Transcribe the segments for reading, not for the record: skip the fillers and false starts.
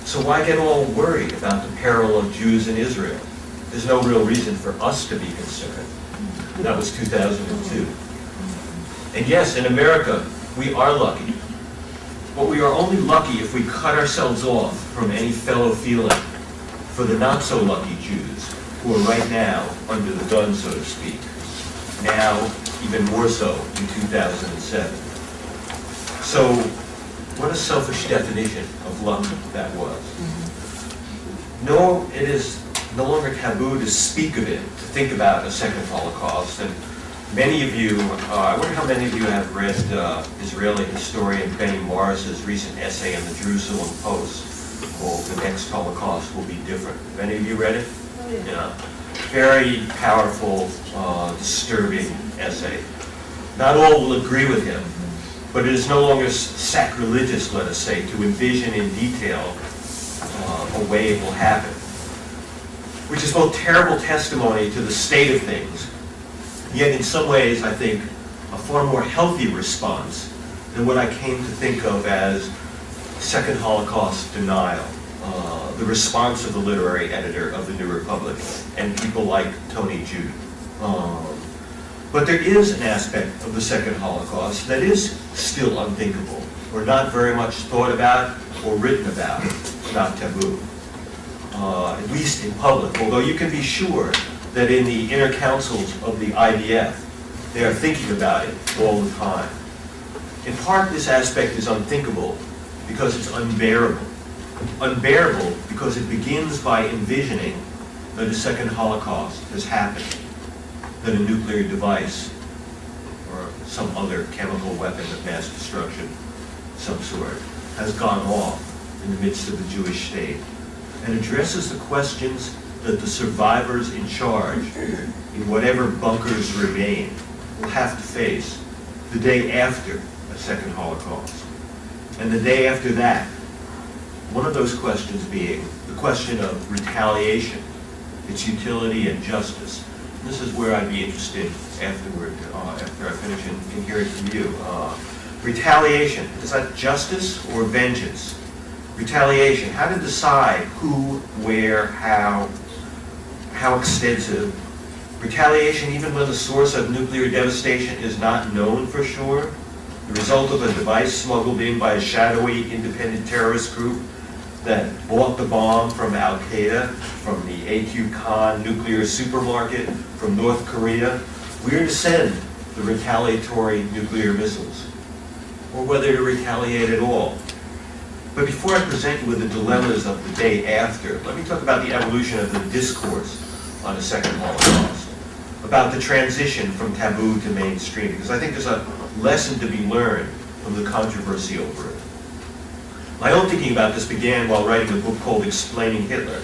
So why get all worried about the peril of Jews in Israel? There's no real reason for us to be concerned. That was 2002. And yes, in America, we are lucky. But we are only lucky if we cut ourselves off from any fellow feeling for the not-so-lucky Jews who are right now under the gun, so to speak. Now, even more so in 2007. So, what a selfish definition of luck that was. No, it is no longer taboo to speak of it, to think about a second Holocaust. And many of you, I wonder how many of you have read Israeli historian Benny Morris's recent essay in the Jerusalem Post called "The Next Holocaust Will Be Different." Have any of you read it? Oh, yeah. Yeah. Very powerful, disturbing essay. Not all will agree with him, but it is no longer sacrilegious, let us say, to envision in detail a way it will happen, which is both terrible testimony to the state of things, yet in some ways, I think, a far more healthy response than what I came to think of as second Holocaust denial, the response of the literary editor of the New Republic and people like Tony Judt. But there is an aspect of the second Holocaust that is still unthinkable, or not very much thought about or written about, not taboo, at least in public, although you can be sure that in the inner councils of the IDF, they are thinking about it all the time. In part, this aspect is unthinkable because it's unbearable. Unbearable because it begins by envisioning that a second Holocaust has happened, that a nuclear device or some other chemical weapon of mass destruction, some sort, has gone off in the midst of the Jewish state, and addresses the questions that the survivors in charge, in whatever bunkers remain, will have to face the day after a second Holocaust. And the day after that, one of those questions being the question of retaliation, its utility and justice. And this is where I'd be interested afterward, after I finish in hearing from you. Retaliation, is that justice or vengeance? Retaliation, how to decide who, where, how extensive. Retaliation even when the source of nuclear devastation is not known for sure. The result of a device smuggled in by a shadowy independent terrorist group that bought the bomb from Al-Qaeda, from the A.Q. Khan nuclear supermarket, from North Korea. We're to send the retaliatory nuclear missiles, or whether to retaliate at all. But before I present you with the dilemmas of the day after, let me talk about the evolution of the discourse on a second Holocaust, about the transition from taboo to mainstream, because I think there's a lesson to be learned from the controversy over it. My own thinking about this began while writing a book called Explaining Hitler,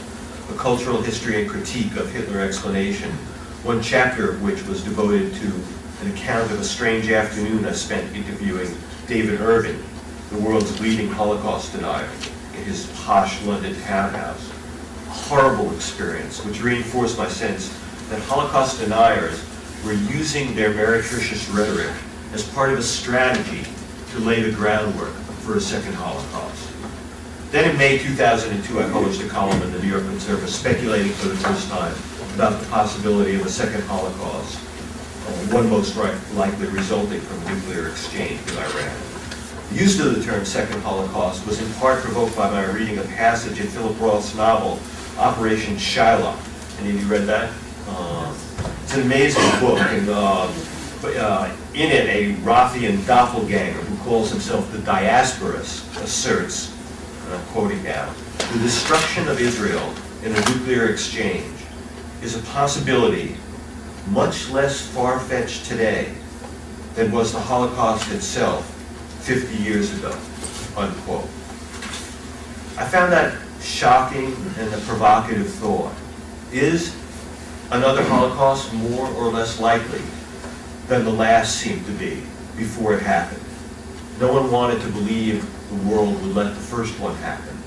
a cultural history and critique of Hitler explanation, one chapter of which was devoted to an account of a strange afternoon I spent interviewing David Irving, the world's leading Holocaust denier, in his posh London townhouse. A horrible experience, which reinforced my sense that Holocaust deniers were using their meretricious rhetoric as part of a strategy to lay the groundwork for a second Holocaust. Then in May 2002, I published a column in the New York Observer speculating for the first time about the possibility of a second Holocaust, one most likely resulting from a nuclear exchange with Iran. The use of the term second Holocaust was in part provoked by my reading a passage in Philip Roth's novel, Operation Shylock. Any of you read that? It's an amazing book, and in it, a Rothian doppelganger who calls himself the Diasporus asserts, and I'm quoting now, the destruction of Israel in a nuclear exchange is a possibility much less far-fetched today than was the Holocaust itself 50 years ago, unquote. I found that shocking and a provocative thought. Is another Holocaust more or less likely than the last seemed to be before it happened? No one wanted to believe the world would let the first one happen.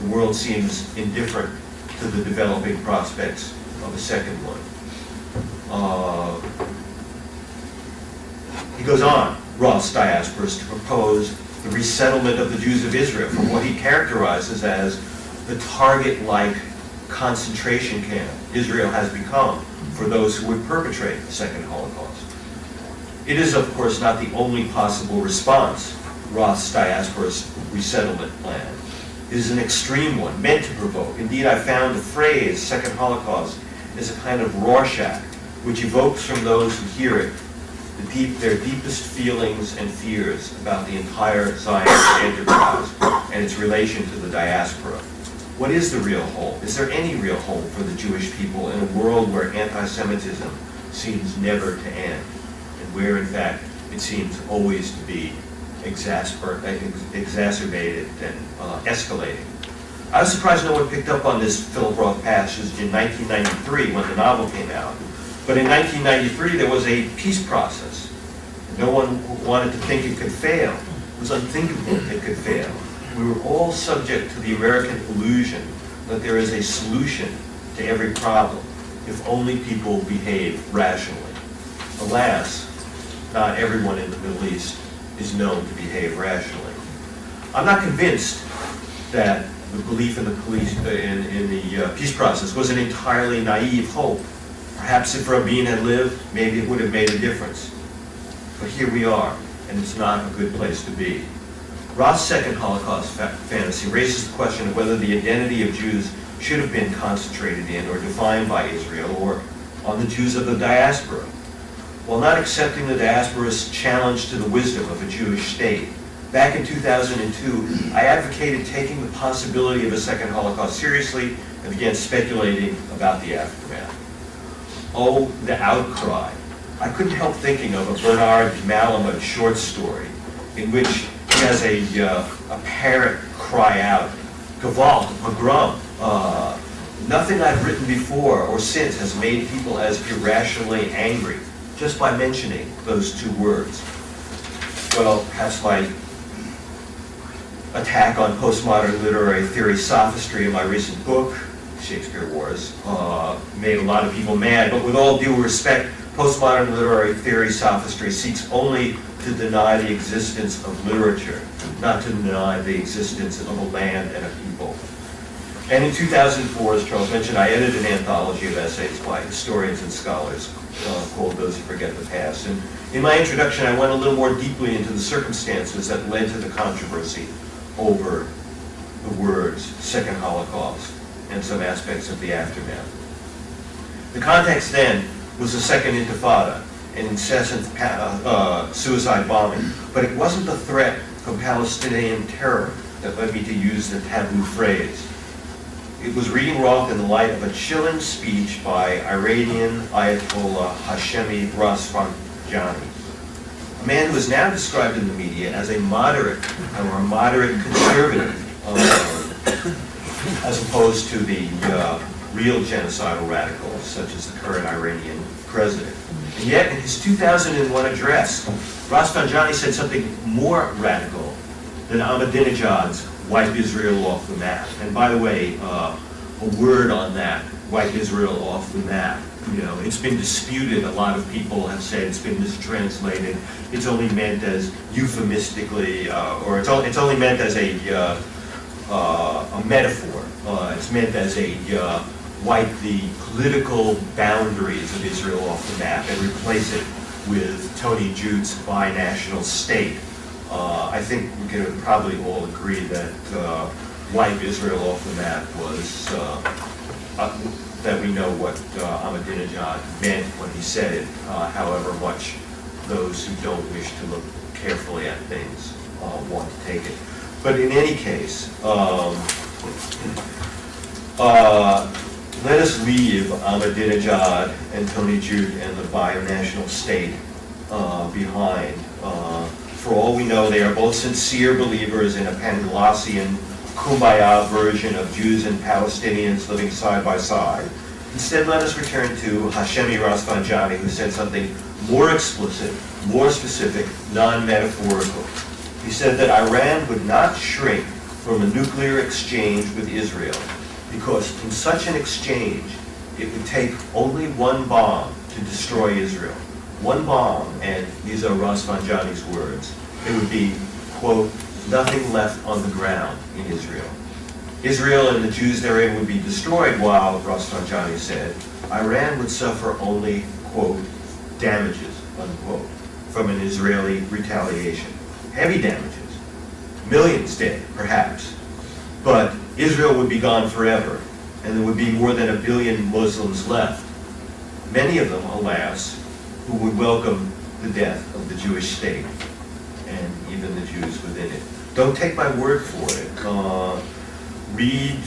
The world seems indifferent to the developing prospects of a second one. He goes on, Roth's Diasporus, to propose the resettlement of the Jews of Israel from what he characterizes as the target-like concentration camp Israel has become for those who would perpetrate the second Holocaust. It is, of course, not the only possible response to Roth's diaspora's resettlement plan. It is an extreme one, meant to provoke. Indeed, I found the phrase second Holocaust as a kind of Rorschach, which evokes from those who hear it their deepest feelings and fears about the entire Zionist enterprise and its relation to the diaspora. What is the real home? Is there any real home for the Jewish people in a world where anti-Semitism seems never to end, and where, in fact, it seems always to be exacerbated and escalating? I was surprised no one picked up on this Philip Roth passage in 1993 when the novel came out. But in 1993, there was a peace process. No one wanted to think it could fail. It was unthinkable it could fail. We were all subject to the American illusion that there is a solution to every problem if only people behave rationally. Alas, not everyone in the Middle East is known to behave rationally. I'm not convinced that the belief in the peace process was an entirely naive hope. Perhaps if Rabin had lived, maybe it would have made a difference. But here we are, and it's not a good place to be. Roth's second Holocaust fantasy raises the question of whether the identity of Jews should have been concentrated in or defined by Israel or on the Jews of the diaspora. While not accepting the diaspora's challenge to the wisdom of a Jewish state, back in 2002, I advocated taking the possibility of a second Holocaust seriously and began speculating about the aftermath. Oh, the outcry. I couldn't help thinking of a Bernard Malamud short story in which he has a parrot cry out, Gewalt, pogrom. Nothing I've written before or since has made people as irrationally angry just by mentioning those two words. Well, perhaps my attack on postmodern literary theory sophistry in my recent book, Shakespeare Wars, made a lot of people mad, but with all due respect, postmodern literary theory sophistry seeks only to deny the existence of literature, not to deny the existence of a land and a people. And in 2004, as Charles mentioned, I edited an anthology of essays by historians and scholars called Those Who Forget the Past. And in my introduction, I went a little more deeply into the circumstances that led to the controversy over the words Second Holocaust and some aspects of the aftermath. The context then was the Second Intifada, an incessant suicide bombing, but it wasn't the threat from Palestinian terror that led me to use the taboo phrase. It was reading Roth in the light of a chilling speech by Iranian Ayatollah Hashemi Rafsanjani, a man who is now described in the media as a moderate or a moderate conservative, as opposed to the real genocidal radicals, such as the current Iranian president. And yet, in his 2001 address, Rafsanjani said something more radical than Ahmadinejad's wipe Israel off the map. And by the way, a word on that, wipe Israel off the map. You know, it's been disputed. A lot of people have said it's been mistranslated. It's only meant as euphemistically, or it's only meant as a metaphor. It's meant as a wipe the political boundaries of Israel off the map and replace it with Tony Jute's binational state. I think we can probably all agree that wipe Israel off the map was, that we know what Ahmadinejad meant when he said it, however much those who don't wish to look carefully at things want to take it. But in any case, let us leave Ahmadinejad and Tony Jute and the binational state behind. For all we know, they are both sincere believers in a Panglossian kumbaya version of Jews and Palestinians living side by side. Instead, let us return to Hashemi Rafsanjani, who said something more explicit, more specific, non-metaphorical. He said that Iran would not shrink from a nuclear exchange with Israel because in such an exchange, it would take only one bomb to destroy Israel. One bomb, and these are Rafsanjani's words, it would be, quote, nothing left on the ground in Israel. Israel and the Jews therein would be destroyed, while, Rafsanjani said, Iran would suffer only, quote, damages, unquote, from an Israeli retaliation. Heavy damages. Millions dead, perhaps. But Israel would be gone forever, and there would be more than 1 billion Muslims left. Many of them, alas, who would welcome the death of the Jewish state, and even the Jews within it. Don't take my word for it. Read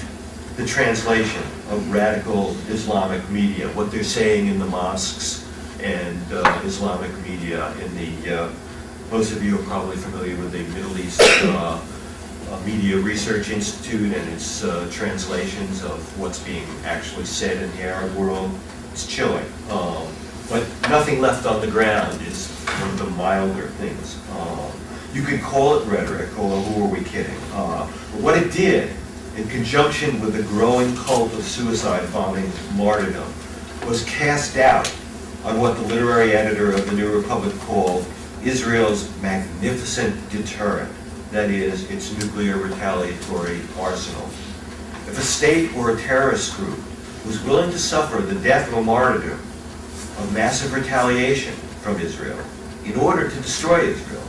the translation of radical Islamic media, what they're saying in the mosques and Islamic media in the, most of you are probably familiar with the Middle East Media Research Institute and its translations of what's being actually said in the Arab world. It's chilling. But nothing left on the ground is one of the milder things. You could call it rhetoric, although who are we kidding? But what it did, in conjunction with the growing cult of suicide bombing martyrdom, was cast doubt on what the literary editor of the New Republic called Israel's magnificent deterrent, that is, its nuclear retaliatory arsenal. If a state or a terrorist group was willing to suffer the death or martyrdom of massive retaliation from Israel in order to destroy Israel,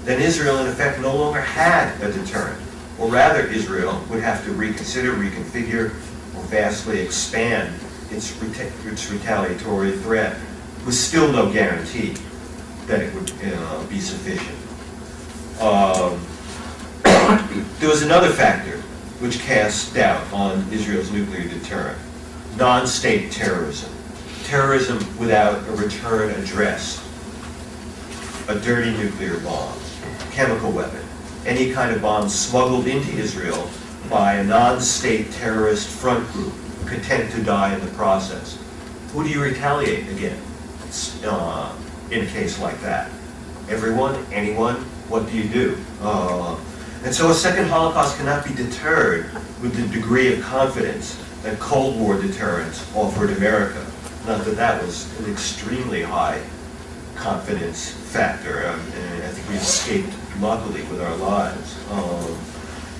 then Israel in effect no longer had a deterrent, or rather Israel would have to reconsider, reconfigure, or vastly expand its retaliatory threat, with still no guarantee that it would be sufficient. There was another factor which cast doubt on Israel's nuclear deterrent: non-state terrorism. Terrorism without a return address. A dirty nuclear bomb, chemical weapon, any kind of bomb smuggled into Israel by a non-state terrorist front group, content to die in the process. Who do you retaliate against in a case like that? Everyone? Anyone? What do you do? And so a second Holocaust cannot be deterred with the degree of confidence that Cold War deterrence offered America. Not that that was an extremely high confidence factor, and I think we escaped luckily with our lives.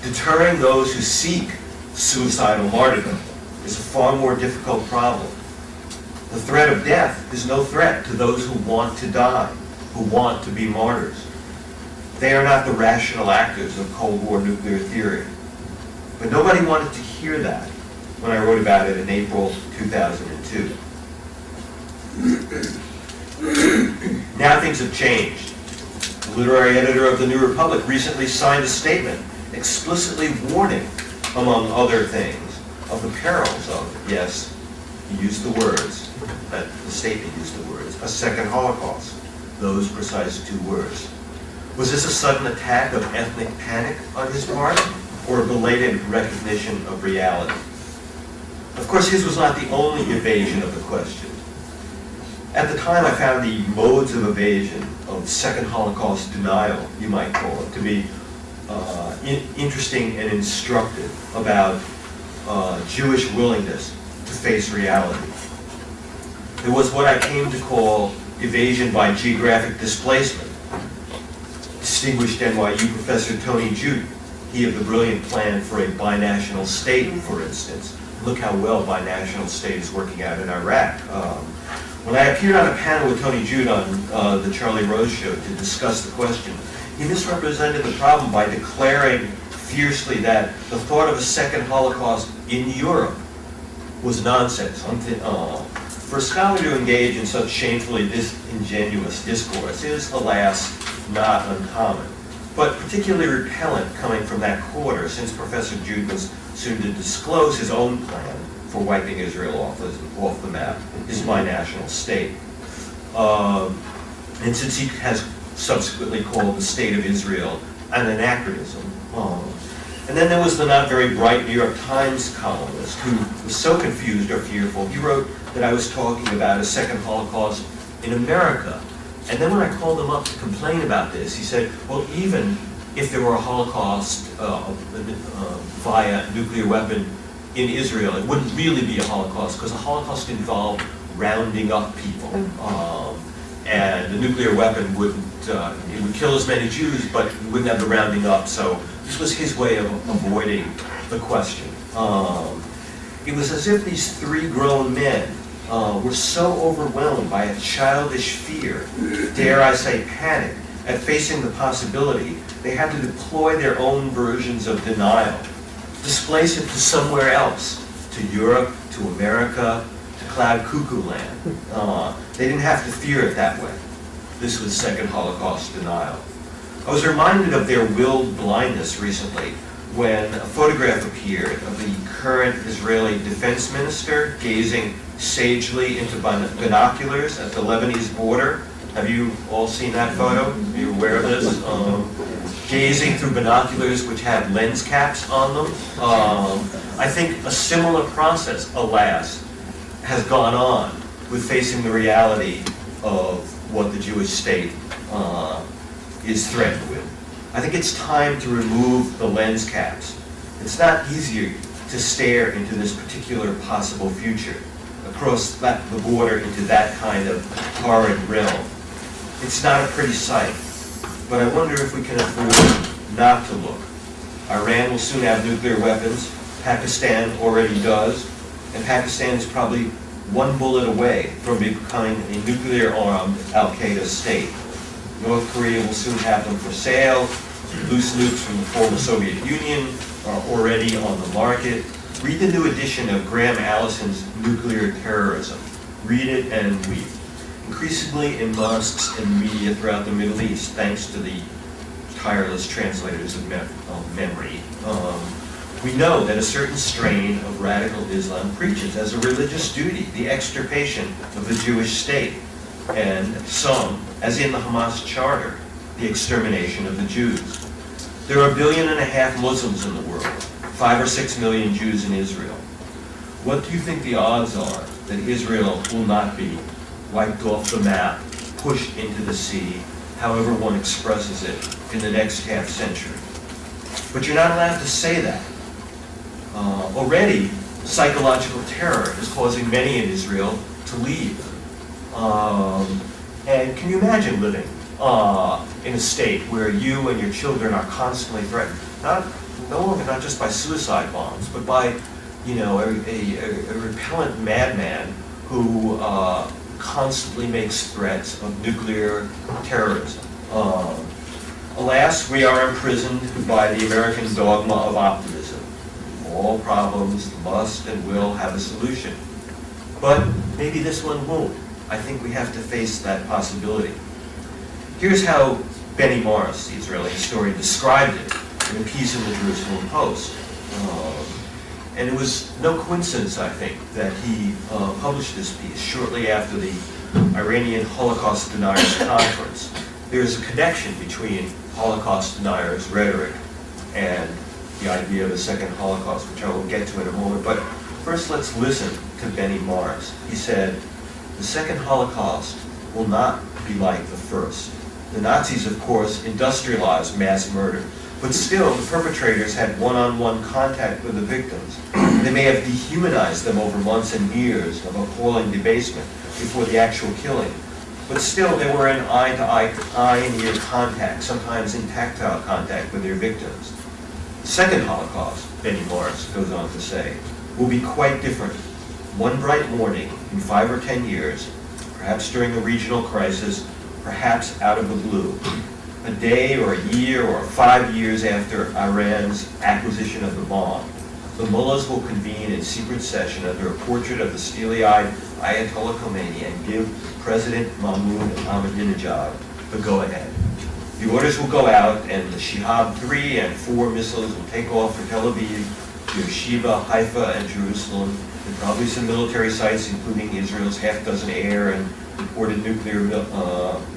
Deterring those who seek suicidal martyrdom is a far more difficult problem. The threat of death is no threat to those who want to die, who want to be martyrs. They are not the rational actors of Cold War nuclear theory. But nobody wanted to hear that when I wrote about it in April 2002. Now things have changed. The literary editor of the New Republic recently signed a statement explicitly warning, among other things, of the perils of, yes, he used the words, the statement used the words, a second Holocaust. Those precise 2 words. Was this a sudden attack of ethnic panic on his part, or a belated recognition of reality? Of course, his was not the only evasion of the question. At the time, I found the modes of evasion of second Holocaust denial, you might call it, to be interesting and instructive about Jewish willingness to face reality. There was what I came to call evasion by geographic displacement. Distinguished NYU professor Tony Judt, he of the brilliant plan for a binational state, for instance. Look how well binational state is working out in Iraq. When I appeared on a panel with Tony Judt on the Charlie Rose show to discuss the question, he misrepresented the problem by declaring fiercely that the thought of a second Holocaust in Europe was nonsense. For a scholar to engage in such shamefully disingenuous discourse is, alas, not uncommon, but particularly repellent coming from that quarter, since Professor Judt was soon to disclose his own plan for wiping Israel off the map, his binational state. And since he has subsequently called the state of Israel an anachronism. And then there was the not very bright New York Times columnist who was so confused or fearful, he wrote that I was talking about a second Holocaust in America. And then when I called him up to complain about this, he said, well, even if there were a Holocaust via nuclear weapon in Israel, it wouldn't really be a Holocaust, because a Holocaust involved rounding up people. And the nuclear weapon wouldn't, it would kill as many Jews, but it wouldn't have the rounding up. So this was his way of avoiding the question. It was as if these three grown men were so overwhelmed by a childish fear, dare I say panic, at facing the possibility, they had to deploy their own versions of denial, displace it to somewhere else, to Europe, to America, to cloud cuckoo land. They didn't have to fear it that way. This was second Holocaust denial. I was reminded of their willed blindness recently when a photograph appeared of the current Israeli defense minister gazing sagely into binoculars at the Lebanese border. Have you all seen that photo? Are you aware of this? Gazing through binoculars which have lens caps on them. I think a similar process, alas, has gone on with facing the reality of what the Jewish state is threatened with. I think it's time to remove the lens caps. It's not easier to stare into this particular possible future, across the border into that kind of horrid realm. It's not a pretty sight, but I wonder if we can afford not to look. Iran will soon have nuclear weapons. Pakistan already does, and Pakistan is probably one bullet away from becoming a nuclear-armed al-Qaeda state. North Korea will soon have them for sale. Loose nukes from the former Soviet Union are already on the market. Read the new edition of Graham Allison's Nuclear Terrorism. Read it and weep. Increasingly in mosques and media throughout the Middle East, thanks to the tireless translators of memory, we know that a certain strain of radical Islam preaches as a religious duty the extirpation of the Jewish state, and some, as in the Hamas Charter, the extermination of the Jews. There are 1.5 billion Muslims in the world, 5 or 6 million Jews in Israel. What do you think the odds are that Israel will not be wiped off the map, pushed into the sea, however one expresses it, in the next half century? But you're not allowed to say that. Already, psychological terror is causing many in Israel to leave. And can you imagine living in a state where you and your children are constantly threatened, no longer not just by suicide bombs, but by, you know, a repellent madman who constantly makes threats of nuclear terrorism. Alas, we are imprisoned by the American dogma of optimism. All problems must and will have a solution. But maybe this one won't. I think we have to face that possibility. Here's how Benny Morris, the Israeli historian, described it in a piece in the Jerusalem Post. And it was no coincidence, I think, that he published this piece shortly after the Iranian Holocaust Deniers conference. There's a connection between Holocaust deniers' rhetoric and the idea of a second Holocaust, which I will get to in a moment. But first, let's listen to Benny Morris. He said, "The second Holocaust will not be like the first. The Nazis, of course, industrialized mass murder, but still the perpetrators had one-on-one contact with the victims. They may have dehumanized them over months and years of appalling debasement before the actual killing, but still they were in eye and ear contact, sometimes in tactile contact with their victims. The second Holocaust," Benny Morris goes on to say, "will be quite different. One bright morning in 5 or 10 years, perhaps during a regional crisis, perhaps out of the blue, a day or a year or 5 years after Iran's acquisition of the bomb, the mullahs will convene in secret session under a portrait of the steely-eyed Ayatollah Khomeini and give President Mahmoud Ahmadinejad the go-ahead. The orders will go out and the Shihab 3 and 4 missiles will take off for Tel Aviv, Beersheba, Haifa, and Jerusalem, and probably some military sites, including Israel's half-dozen air and reported nuclear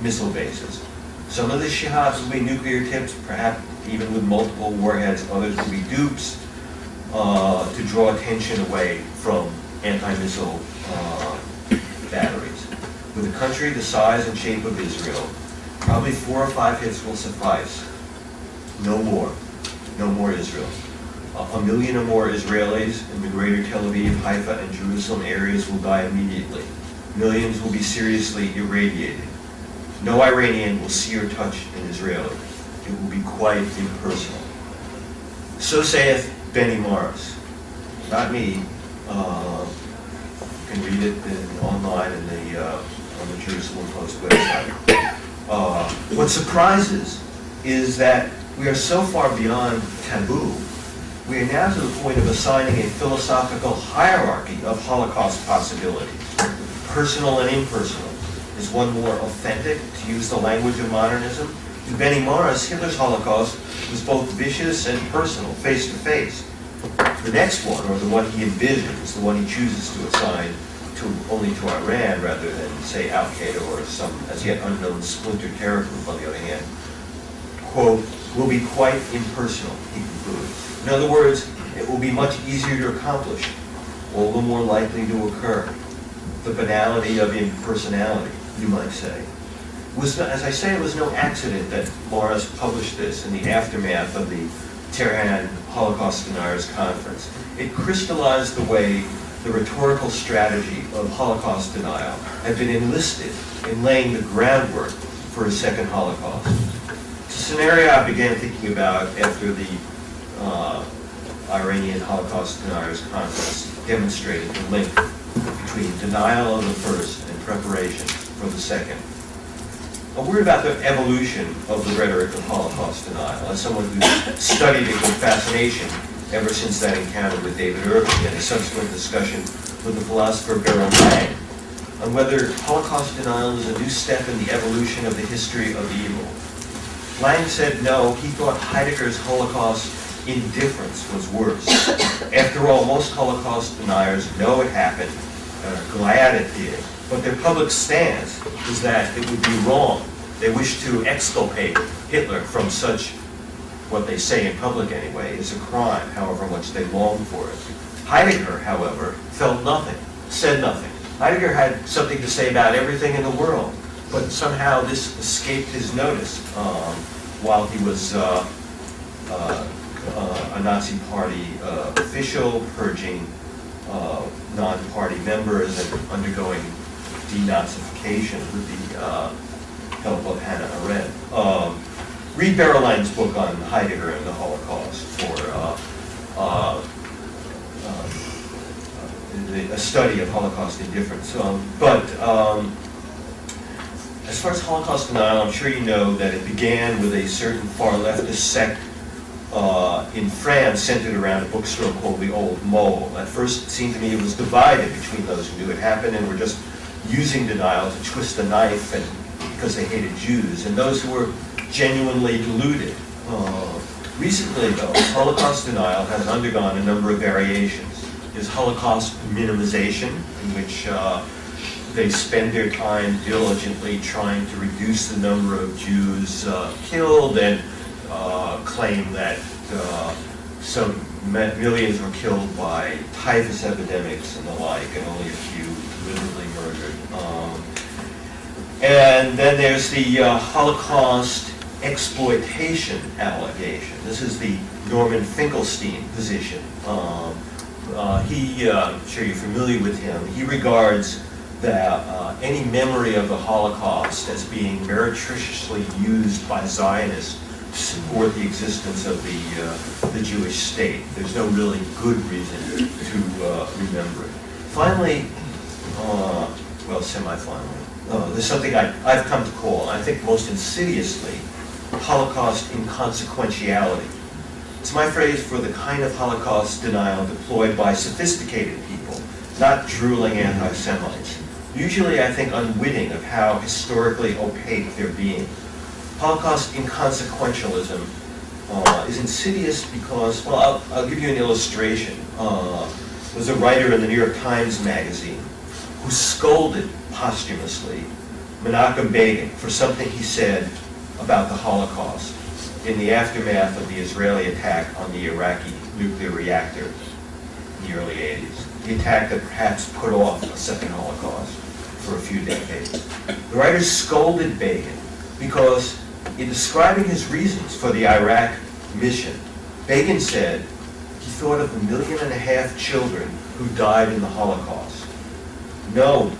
missile bases. Some of the Shihabs will be nuclear tips, perhaps even with multiple warheads. Others will be dupes to draw attention away from anti-missile batteries. With a country the size and shape of Israel, probably 4 or 5 hits will suffice. No more. No more Israel. 1 million or more Israelis in the greater Tel Aviv, Haifa, and Jerusalem areas will die immediately. Millions will be seriously irradiated. No Iranian will see or touch an Israeli. It will be quite impersonal." So saith Benny Morris, not me. You can read it online on the Jerusalem Post website. What surprises is that we are so far beyond taboo. We are now to the point of assigning a philosophical hierarchy of Holocaust possibilities, personal and impersonal. Is one more authentic, to use the language of modernism? To Benny Morris, Hitler's Holocaust was both vicious and personal, face to face. The next one, or the one he envisions, the one he chooses to assign only to Iran rather than, say, Al-Qaeda or some as yet unknown splinter terror group, on the other hand, quote, will be quite impersonal, he concludes. In other words, it will be much easier to accomplish, all the more likely to occur. The banality of impersonality, you might say. As I say, it was no accident that Morris published this in the aftermath of the Tehran Holocaust Deniers conference. It crystallized the way the rhetorical strategy of Holocaust denial had been enlisted in laying the groundwork for a second Holocaust. It's a scenario I began thinking about after the Iranian Holocaust Deniers conference demonstrated the link between denial of the first and preparation for the second. A word about the evolution of the rhetoric of Holocaust denial. As someone who studied it with fascination ever since that encounter with David Irving and a subsequent discussion with the philosopher Beryl Lang on whether Holocaust denial is a new step in the evolution of the history of evil. Lang said no, he thought Heidegger's Holocaust indifference was worse. After all, most Holocaust deniers know it happened and are glad it did, but their public stance is that it would be wrong. They wish to exculpate Hitler from such, what they say in public anyway, is a crime, however much they long for it. Heidegger, however, felt nothing, said nothing. Heidegger had something to say about everything in the world, but somehow this escaped his notice while he was a Nazi party official, purging non-party members and undergoing denazification with the help of Hannah Arendt. Read Beryl Lang's book on Heidegger and the Holocaust for a study of Holocaust indifference. As far as Holocaust denial, I'm sure you know that it began with a certain far leftist sect in France centered around a bookstore called the Old Mole. At first, it seemed to me it was divided between those who knew it happened and were just using denial to twist the knife and because they hated Jews, and those who were genuinely deluded. Recently, though, Holocaust denial has undergone a number of variations. There's Holocaust minimization, in which they spend their time diligently trying to reduce the number of Jews killed and claim that some millions were killed by typhus epidemics and the like, and only a few literally murdered. And then there's the Holocaust exploitation allegation. This is the Norman Finkelstein position. I'm sure you're familiar with him. He regards that any memory of the Holocaust as being meretriciously used by Zionists to support the existence of the Jewish state. There's no really good reason to remember it. Finally, well, semi-finally, there's something I've come to call, I think most insidiously, Holocaust inconsequentiality. It's my phrase for the kind of Holocaust denial deployed by sophisticated people, not drooling anti-Semites, usually, I think, unwitting of how historically opaque they're being. Holocaust inconsequentialism is insidious because, well, I'll give you an illustration. There was a writer in the New York Times magazine who scolded posthumously Menachem Begin for something he said about the Holocaust in the aftermath of the Israeli attack on the Iraqi nuclear reactor in the early 80s. The attack that perhaps put off a second Holocaust for a few decades. The writer scolded Begin because in describing his reasons for the Iraq mission, Begin said he thought of the 1.5 million children who died in the Holocaust. No,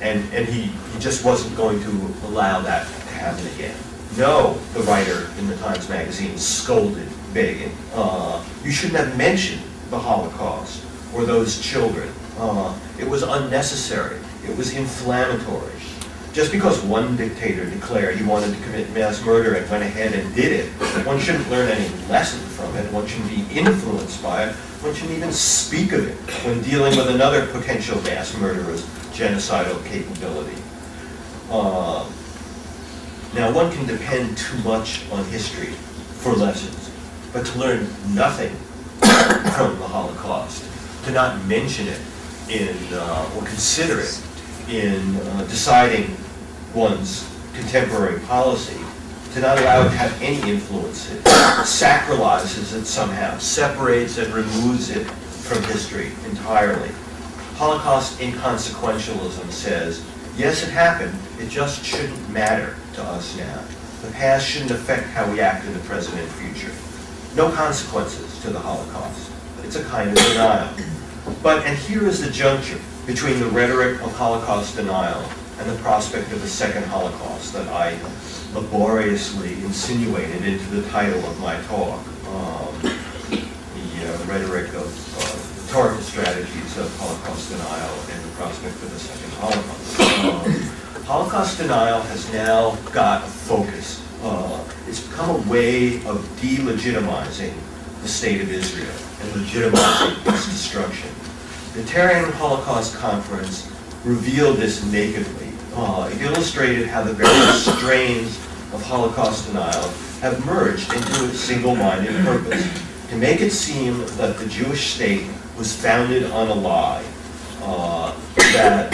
and he just wasn't going to allow that to happen again. No, the writer in the Times magazine scolded Begin. You shouldn't have mentioned the Holocaust or those children. It was unnecessary. It was inflammatory. Just because one dictator declared he wanted to commit mass murder and went ahead and did it, one shouldn't learn any lesson from it. One shouldn't be influenced by it. One shouldn't even speak of it when dealing with another potential mass murderer's genocidal capability. Now, one can depend too much on history for lessons, but to learn nothing from the Holocaust, to not mention it in, or consider it in deciding one's contemporary policy, to not allow it to have any influence, it sacralizes it somehow, separates and removes it from history entirely. Holocaust inconsequentialism says, yes, it happened, it just shouldn't matter to us now. The past shouldn't affect how we act in the present and future. No consequences to the Holocaust. It's a kind of denial. And here is the juncture between the rhetoric of Holocaust denial and the prospect of a second Holocaust that I laboriously insinuated into the title of my talk, the rhetoric of rhetorical strategies of Holocaust denial and the prospect of a second Holocaust. Holocaust denial has now got a focus. It's become a way of delegitimizing the state of Israel and legitimizing its destruction. The Terran Holocaust Conference revealed this nakedly. It illustrated how the various strains of Holocaust denial have merged into a single-minded purpose, to make it seem that the Jewish state was founded on a lie, that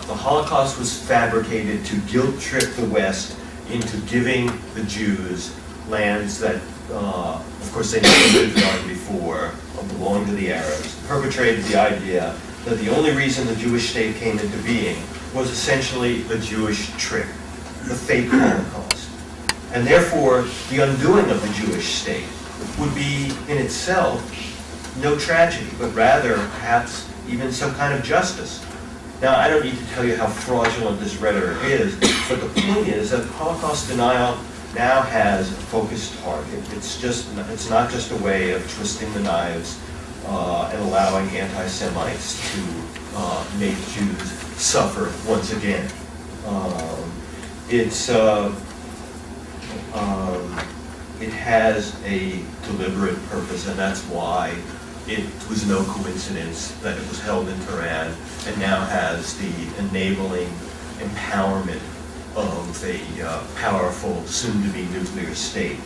the Holocaust was fabricated to guilt-trip the West into giving the Jews lands that, of course, they never lived on before, belonged to the Arabs, perpetrated the idea that the only reason the Jewish state came into being was essentially a Jewish trick, the fake Holocaust. And therefore, the undoing of the Jewish state would be in itself no tragedy, but rather perhaps even some kind of justice. Now, I don't need to tell you how fraudulent this rhetoric is, but the point is that Holocaust denial now has a focused target. It's not just a way of twisting the knives and allowing anti-Semites to make Jews suffer once again. It has a deliberate purpose, and that's why it was no coincidence that it was held in Tehran and now has the enabling empowerment of a powerful, soon-to-be nuclear state.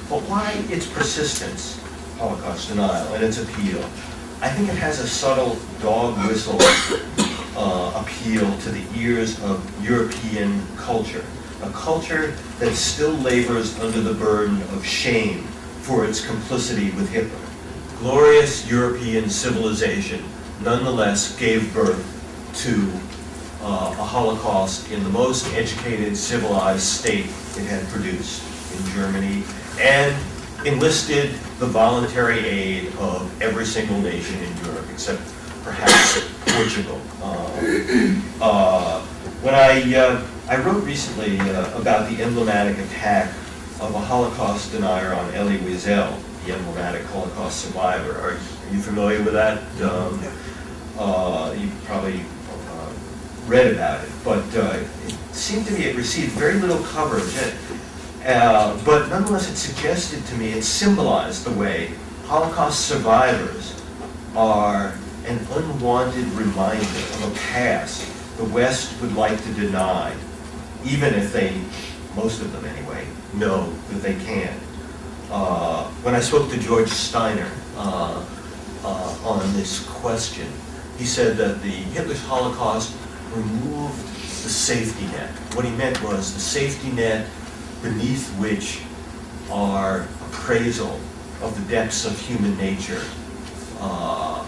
But why its persistence, Holocaust denial, and its appeal? I think it has a subtle dog whistle appeal to the ears of European culture, a culture that still labors under the burden of shame for its complicity with Hitler. Glorious European civilization nonetheless gave birth to a Holocaust in the most educated, civilized state it had produced in Germany, and enlisted the voluntary aid of every single nation in Europe, except perhaps Portugal. When I wrote recently about the emblematic attack of a Holocaust denier on Elie Wiesel, the emblematic Holocaust survivor. Are you familiar with that? You probably read about it, but it seemed to me it received very little coverage. But nonetheless, it suggested to me, it symbolized the way Holocaust survivors are an unwanted reminder of a past the West would like to deny, even if they, most of them anyway, know that they can. When I spoke to George Steiner on this question, he said that the Hitler's Holocaust removed the safety net. What he meant was the safety net beneath which our appraisal of the depths of human nature, a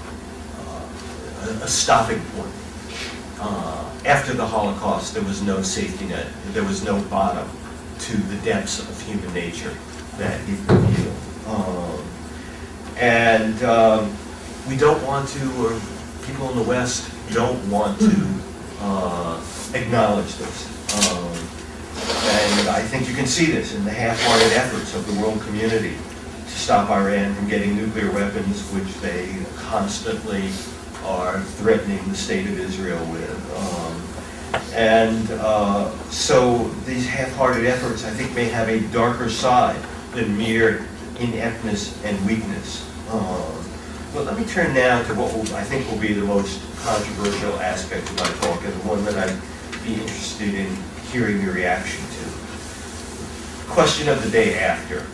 stopping point. After the Holocaust, there was no safety net. There was no bottom to the depths of human nature that he revealed. We don't want to, or people in the West don't want to acknowledge this. And I think you can see this in the half-hearted efforts of the world community to stop Iran from getting nuclear weapons, which they constantly are threatening the state of Israel with. So these half-hearted efforts, I think, may have a darker side than mere ineptness and weakness. But let me turn now to what I think will be the most controversial aspect of my talk, and the one that I'd be interested in hearing your reaction to. Question of the day after.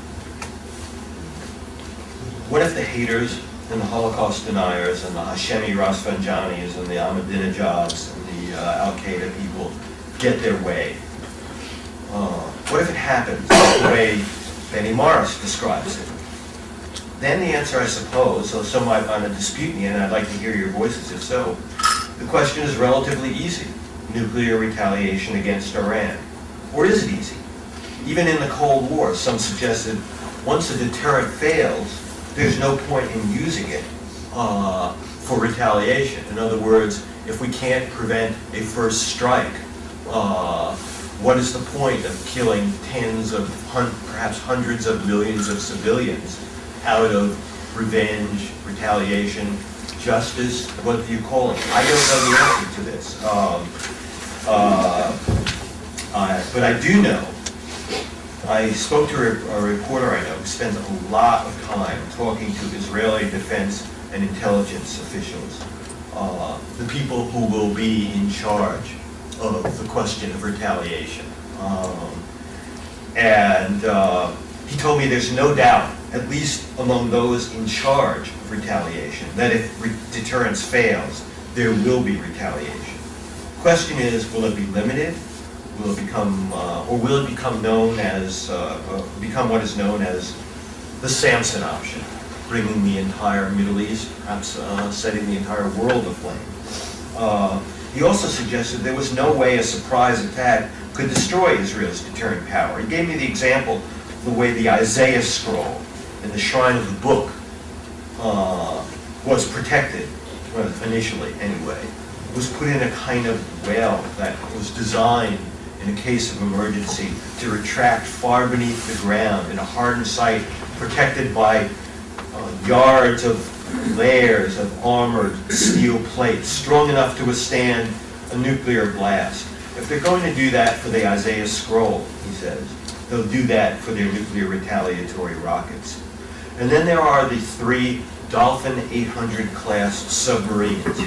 What if the haters and the Holocaust deniers and the Hashemi Rafsanjanis and the Ahmadinejads and the Al-Qaeda people get their way? What if it happens the way Benny Morris describes it? Then the answer, I suppose, so some might want to dispute me, and I'd like to hear your voices if so, the question is relatively easy. Nuclear retaliation against Iran. Or is it easy? Even in the Cold War, some suggested once a deterrent fails, there's no point in using it for retaliation. In other words, if we can't prevent a first strike, what is the point of killing tens of, perhaps hundreds of millions of civilians out of revenge, retaliation, justice, what do you call it? I don't know the answer to this. But I do know, I spoke to a reporter I know who spends a lot of time talking to Israeli defense and intelligence officials, the people who will be in charge of the question of retaliation. He told me there's no doubt, at least among those in charge of retaliation, that if deterrence fails, there will be retaliation. The question is, will it be limited? Will it become, or will it become known as, become what is known as the Samson option, bringing the entire Middle East, perhaps setting the entire world aflame? He also suggested there was no way a surprise attack could destroy Israel's deterrent power. He gave me the example of the way the Isaiah scroll in the shrine of the book was protected, well, initially anyway, was put in a kind of well that was designed in a case of emergency to retract far beneath the ground in a hardened site protected by yards of layers of armored steel plates strong enough to withstand a nuclear blast. If they're going to do that for the Isaiah scroll, he says, they'll do that for their nuclear retaliatory rockets. And then there are the 3 Dolphin 800 class submarines,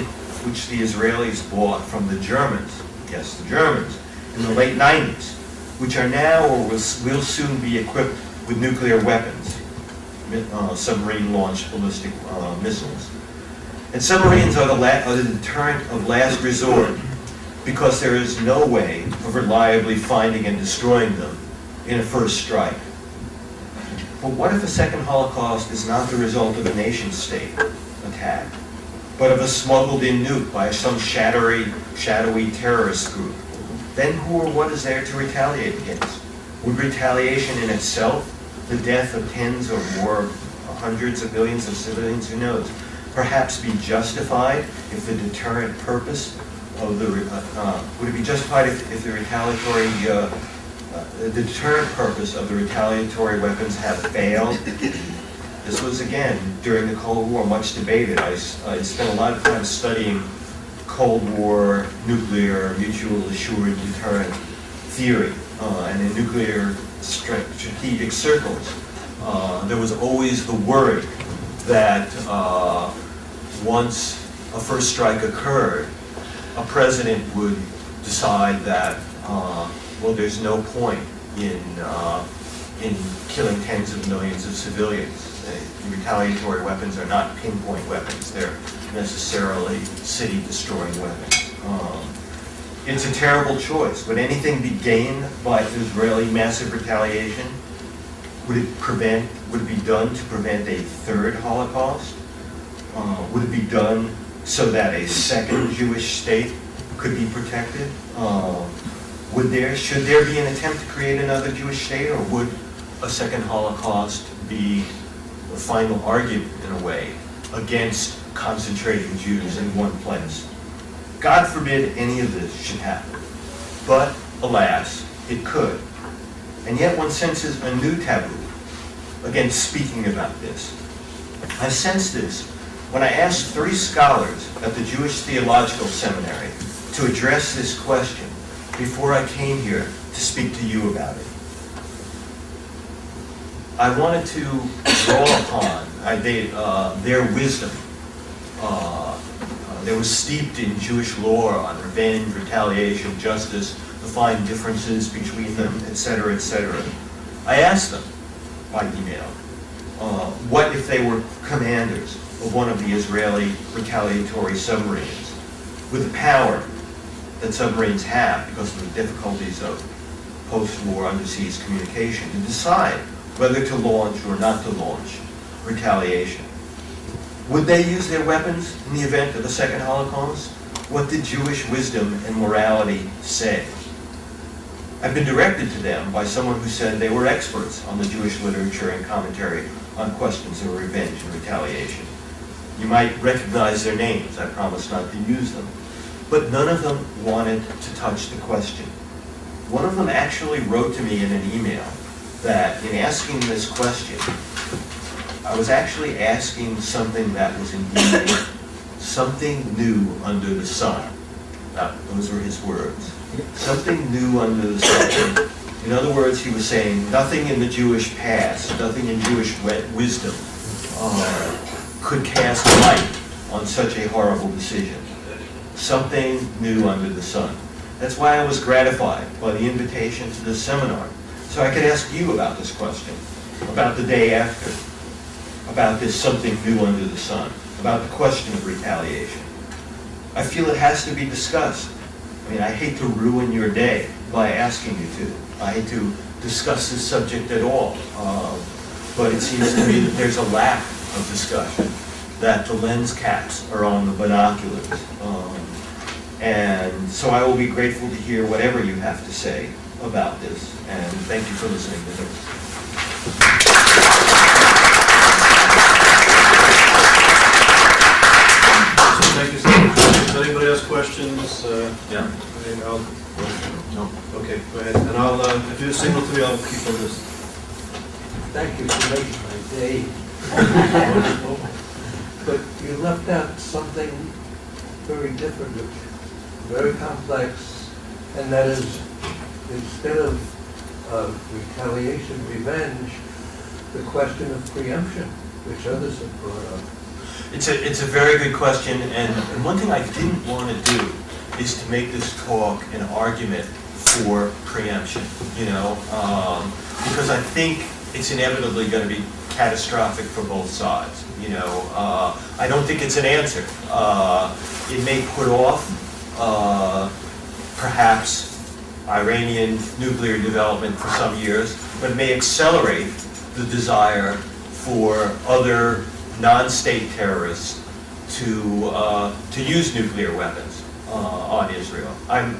which the Israelis bought from the Germans, yes, the Germans, in the late 90s, which are now or will soon be equipped with nuclear weapons, submarine-launched ballistic missiles. And submarines are the deterrent of last resort because there is no way of reliably finding and destroying them in a first strike. But what if a second Holocaust is not the result of a nation-state attack, but of a smuggled-in nuke by some shadowy terrorist group? Then who or what is there to retaliate against? Would retaliation in itself, the death of tens or more, hundreds of millions of civilians, who knows, perhaps be justified if the deterrent purpose of the, would it be justified if the retaliatory, the deterrent purpose of the retaliatory weapons have failed? This was, again, during the Cold War, much debated. I spent a lot of time studying Cold War nuclear mutual assured deterrent theory, and in nuclear strategic circles, there was always the worry that once a first strike occurred, a president would decide that, well, there's no point in killing tens of millions of civilians. The retaliatory weapons are not pinpoint weapons. They're necessarily city-destroying weapons. It's a terrible choice. Would anything be gained by Israeli massive retaliation? Would it be done to prevent a third Holocaust? Would it be done so that a second Jewish state could be protected? Should there be an attempt to create another Jewish state, or would a second Holocaust be the final argument, in a way, against concentrating Jews in one place? God forbid any of this should happen. But, alas, it could. And yet one senses a new taboo, against speaking about this. I sensed this when I asked 3 scholars at the Jewish Theological Seminary to address this question before I came here to speak to you about it. I wanted to draw upon their wisdom. They were steeped in Jewish lore on revenge, retaliation, justice, the fine differences between them, etc., etc. I asked them by email, what if they were commanders of one of the Israeli retaliatory submarines with the power that submarines have because of the difficulties of post-war underseas communication to decide whether to launch or not to launch retaliation. Would they use their weapons in the event of a second Holocaust? What did Jewish wisdom and morality say? I've been directed to them by someone who said they were experts on the Jewish literature and commentary on questions of revenge and retaliation. You might recognize their names. I promise not to use them. But none of them wanted to touch the question. One of them actually wrote to me in an email that in asking this question, I was actually asking something that was indeed something new under the sun. Those were his words. Something new under the sun. In other words, he was saying nothing in the Jewish past, nothing in Jewish wisdom could cast light on such a horrible decision. Something new under the sun. That's why I was gratified by the invitation to this seminar, so I could ask you about this question, about the day after, about this something new under the sun, about the question of retaliation. I feel it has to be discussed. I mean, I hate to ruin your day by asking you to. I hate to discuss this subject at all, but it seems to me that there's a lack of discussion, that the lens caps are on the binoculars. And so I will be grateful to hear whatever you have to say about this, and thank you for listening to this. Thank you so much. Does anybody has questions? Yeah. No. Okay, go ahead. And I'll, if you signal to me, I'll keep on this. Thank you for making my day. But you left out something very different, very complex, and that is, instead of retaliation, revenge, the question of preemption, which others have brought up. It's a very good question, and one thing I didn't want to do is to make this talk an argument for preemption, because I think it's inevitably going to be catastrophic for both sides. I don't think it's an answer. It may put off perhaps Iranian nuclear development for some years, but it may accelerate the desire for other non-state terrorists to use nuclear weapons on Israel. I'm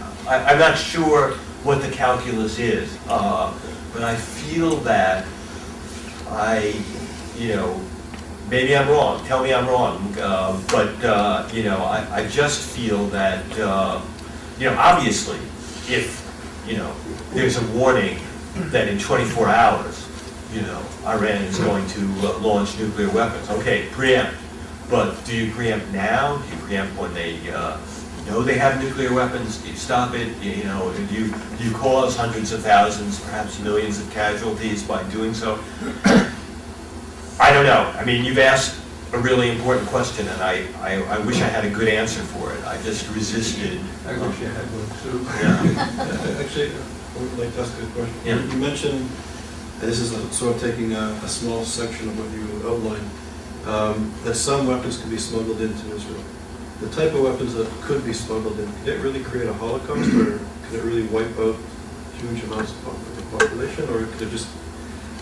not sure what the calculus is, but I feel that maybe I'm wrong. Tell me I'm wrong. I just feel that obviously, if there's a warning that in 24 hours, Iran is going to launch nuclear weapons. Okay, preempt. But do you preempt now? Do you preempt when they know they have nuclear weapons? Do you stop it? Do you cause hundreds of thousands, perhaps millions of casualties by doing so? I don't know. I mean, you've asked a really important question, and I wish I had a good answer for it. I just resisted. I wish you had one too. Yeah. Actually, I would like to ask a question. Yeah. You mentioned, this is sort of taking a small section of what you outlined, that some weapons can be smuggled into Israel. The type of weapons that could be smuggled in, could it really create a Holocaust, or could it really wipe out huge amounts of the population, or could it just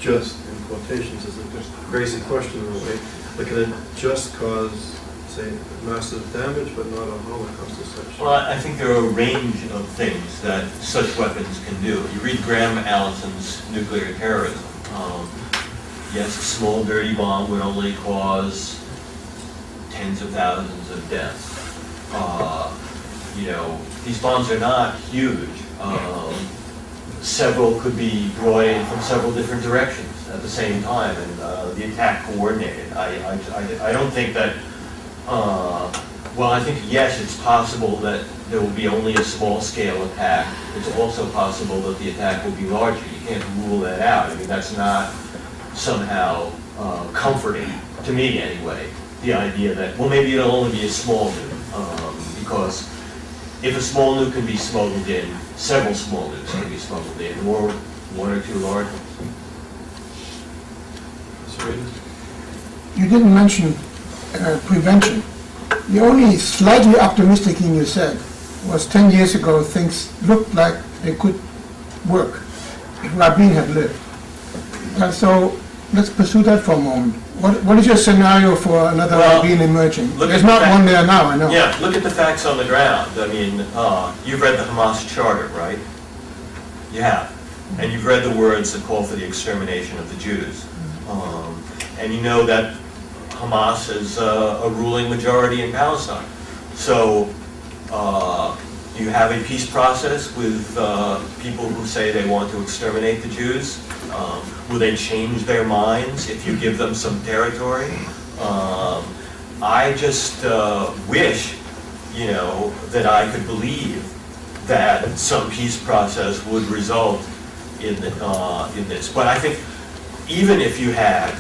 in quotations, is just a crazy question in a way, but could it just cause, say, massive damage, but not a Holocaust as such? Well, I think there are a range of things that such weapons can do. You read Graham Allison's Nuclear Terrorism. Yes, a small dirty bomb would only cause tens of thousands of deaths. These bombs are not huge. Several could be brought in from several different directions. at the same time, and the attack coordinated. I don't think that, well, I think, yes, it's possible that there will be only a small-scale attack. It's also possible that the attack will be larger. You can't rule that out. I mean, that's not somehow comforting, to me anyway, the idea that, well, maybe it'll only be a small nuke, because if a small nuke can be smuggled in, several small nukes can be smuggled in, or one or two large ones. You didn't mention prevention. The only slightly optimistic thing you said was 10 years ago things looked like they could work if Rabin had lived. And so let's pursue that for a moment. What is your scenario for another Rabin emerging? There's not one there now, I know. Yeah, look at the facts on the ground. I mean, you've read the Hamas charter, right? You have. And you've read the words that call for the extermination of the Jews. And you know that Hamas is a ruling majority in Palestine. So you have a peace process with people who say they want to exterminate the Jews. Will they change their minds if you give them some territory? I just wish, you know, that I could believe that some peace process would result in this. But I think even if you had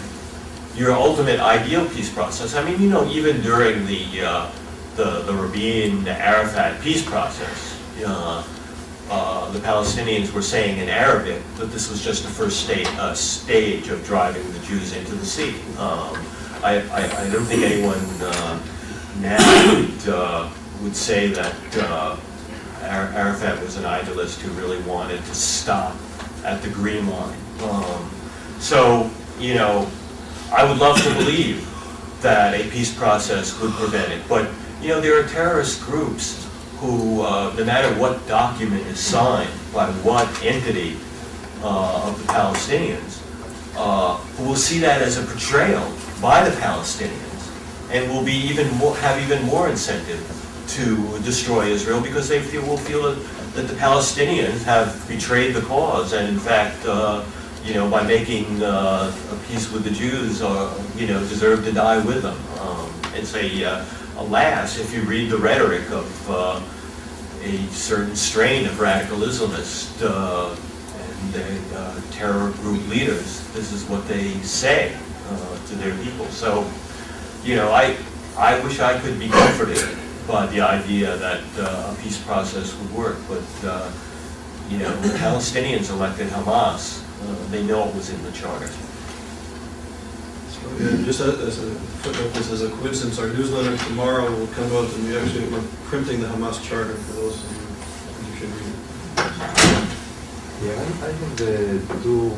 your ultimate ideal peace process, I mean, you know, even during the Rabin-Arafat peace process, the Palestinians were saying in Arabic that this was just the first stage of driving the Jews into the sea. I don't think anyone now would say that Arafat was an idealist who really wanted to stop at the Green Line. So, you know, I would love to believe that a peace process would prevent it. But, you know, there are terrorist groups who, no matter what document is signed by what entity of the Palestinians, who will see that as a betrayal by the Palestinians and will be have even more incentive to destroy Israel, because they will feel that the Palestinians have betrayed the cause, and in fact, you know, by making a peace with the Jews, you know, deserve to die with them. And say, alas, if you read the rhetoric of a certain strain of radical Islamists and their terror group leaders, this is what they say to their people. So, you know, I wish I could be comforted by the idea that a peace process would work, but you know, the Palestinians elected Hamas. They know it was in the charter. So, yeah, just as a footnote, this is a coincidence. Our newsletter tomorrow will come out, and we're printing the Hamas charter for those of you who should read it. Yeah, I think the two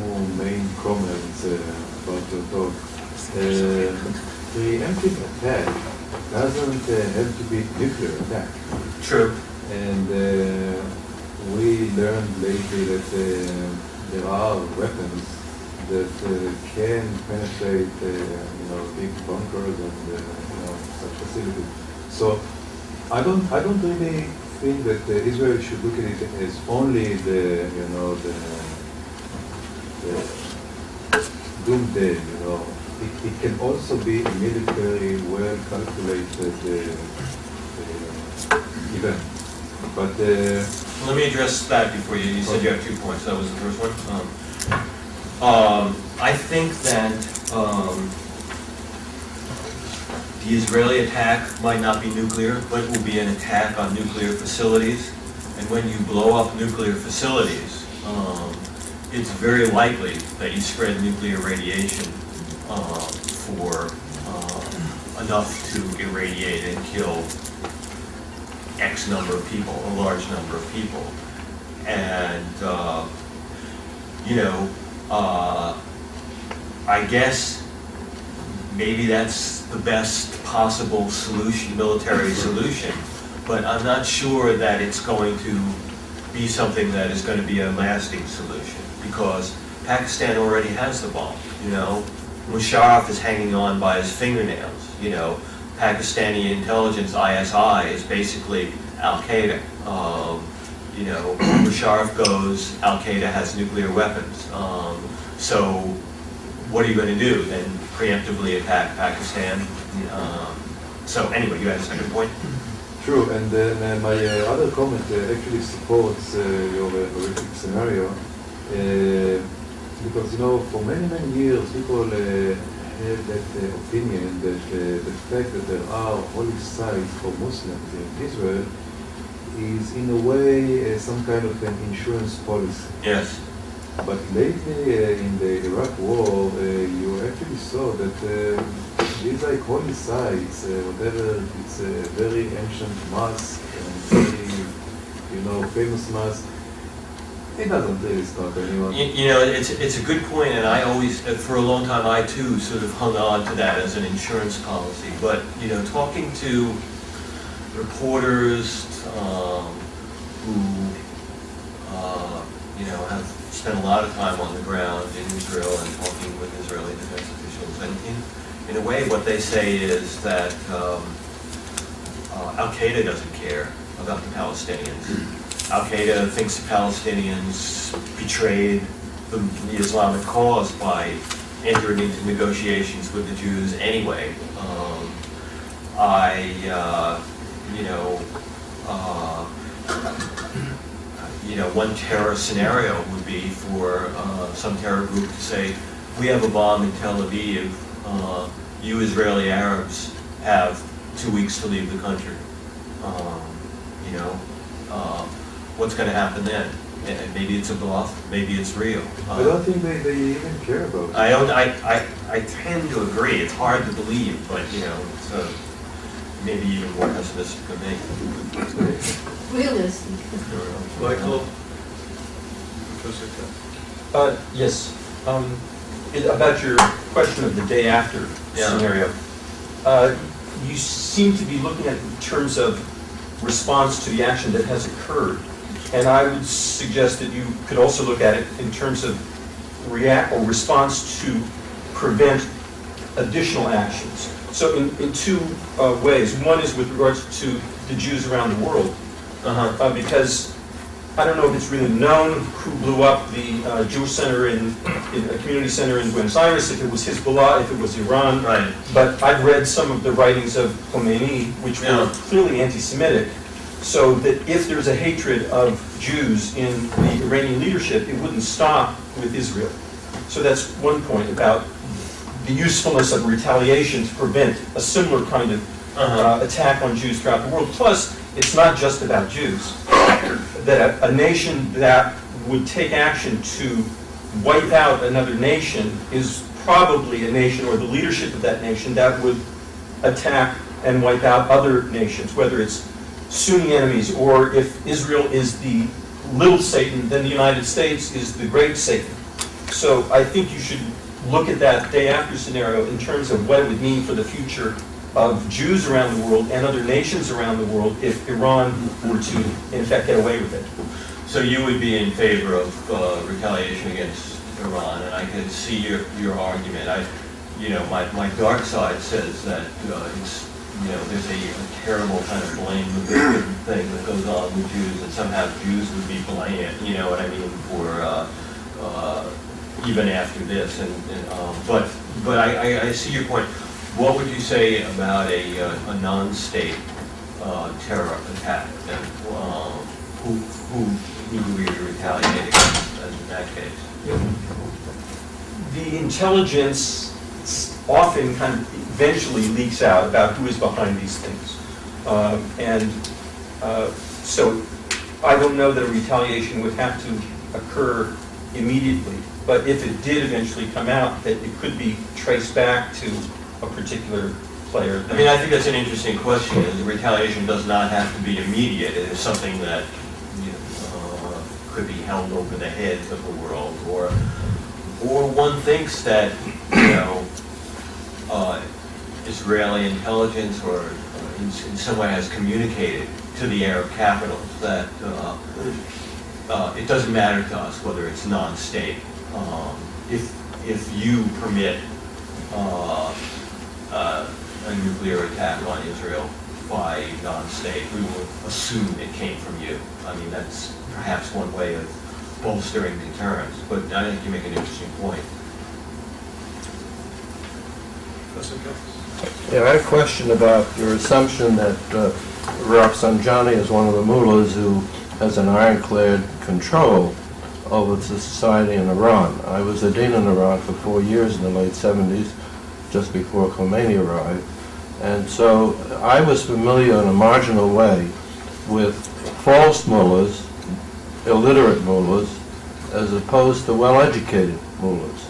main comments about the talk. Preemptive attack doesn't have to be nuclear attack. True. And we learned lately that there are weapons that can penetrate, you know, big bunkers and you know, such facilities. So I don't really think that Israel should look at it as only the, you know, the doomsday, you know. It can also be a military, well-calculated event. But let me address that before you said you have 2 points. That was the first one. I think that the Israeli attack might not be nuclear, but it will be an attack on nuclear facilities. And when you blow up nuclear facilities, it's very likely that you spread nuclear radiation for enough to irradiate and kill X number of people, a large number of people. And, you know, I guess maybe that's the best possible solution, military solution, but I'm not sure that it's going to be something that is going to be a lasting solution, because Pakistan already has the bomb, you know. Musharraf is hanging on by his fingernails, you know. Pakistani intelligence, ISI, is basically Al-Qaeda. You know, Musharraf goes, Al-Qaeda has nuclear weapons. So what are you going to do? Then preemptively attack Pakistan? So anyway, you had a second point? True, and then my other comment actually supports your horrific scenario, because, you know, for many, many years, people had that opinion that the fact that there are holy sites for Muslims in Israel is, in a way, some kind of an insurance policy. Yes. But lately, in the Iraq war, you actually saw that these like holy sites, whatever, it's a very ancient mosque and very, you know, famous mosque. It doesn't really stop anyone. You know, it's a good point, and I always, for a long time, I too sort of hung on to that as an insurance policy. But, you know, talking to reporters who, you know, have spent a lot of time on the ground in Israel and talking with Israeli defense officials, and in a way, what they say is that Al-Qaeda doesn't care about the Palestinians. Al-Qaeda thinks the Palestinians betrayed the Islamic cause by entering into negotiations with the Jews anyway. One terror scenario would be for some terror group to say, we have a bomb in Tel Aviv, you Israeli Arabs have 2 weeks to leave the country. What's going to happen then? And maybe it's a bluff, maybe it's real. I don't think they even care about it. I tend to agree. It's hard to believe, but you know, it's maybe even more pessimistic than me. Realistic. Michael? Professor Yes. About your question of the day after scenario, you seem to be looking at it in terms of response to the action that has occurred. And I would suggest that you could also look at it in terms of response to prevent additional actions. So in two ways. One is with regards to the Jews around the world, because I don't know if it's really known who blew up the Jewish center in a community center in Buenos Aires, if it was Hezbollah, if it was Iran. Right. But I've read some of the writings of Khomeini, which were clearly anti-Semitic, so that if there's a hatred of Jews in the Iranian leadership, it wouldn't stop with Israel. So that's one point about the usefulness of retaliation to prevent a similar kind of attack on Jews throughout the world. Plus, it's not just about Jews. That a nation that would take action to wipe out another nation is probably a nation, or the leadership of that nation, that would attack and wipe out other nations, whether it's Sunni enemies, or if Israel is the little Satan, then the United States is the great Satan. So I think you should look at that day after scenario in terms of what it would mean for the future of Jews around the world and other nations around the world if Iran were to, in fact, get away with it. So you would be in favor of retaliation against Iran, and I can see your argument. My dark side says that it's, there's a terrible kind of blame the victim thing that goes on with Jews, and somehow Jews would be blamed, you know what I mean, for even after this. But I see your point. What would you say about a non-state terror attack? Then, who would we retaliate against in that case? The intelligence often kind of eventually leaks out about who is behind these things. So I don't know that a retaliation would have to occur immediately, but if it did eventually come out, that it could be traced back to a particular player. I mean, I think that's an interesting question. The retaliation does not have to be immediate. It is something that could be held over the heads of the world, or one thinks that Israeli intelligence or in some way has communicated to the Arab capitals that it doesn't matter to us whether it's non-state. If you permit a nuclear attack on Israel by non-state, we will assume it came from you. I mean, that's perhaps one way of bolstering deterrence, but I think you make an interesting point. That's okay. Yeah, I have a question about your assumption that Rafsanjani is one of the mullahs who has an ironclad control over the society in Iran. I was a dean in Iran for 4 years in the late 70s, just before Khomeini arrived. And so I was familiar in a marginal way with false mullahs, illiterate mullahs, as opposed to well-educated mullahs.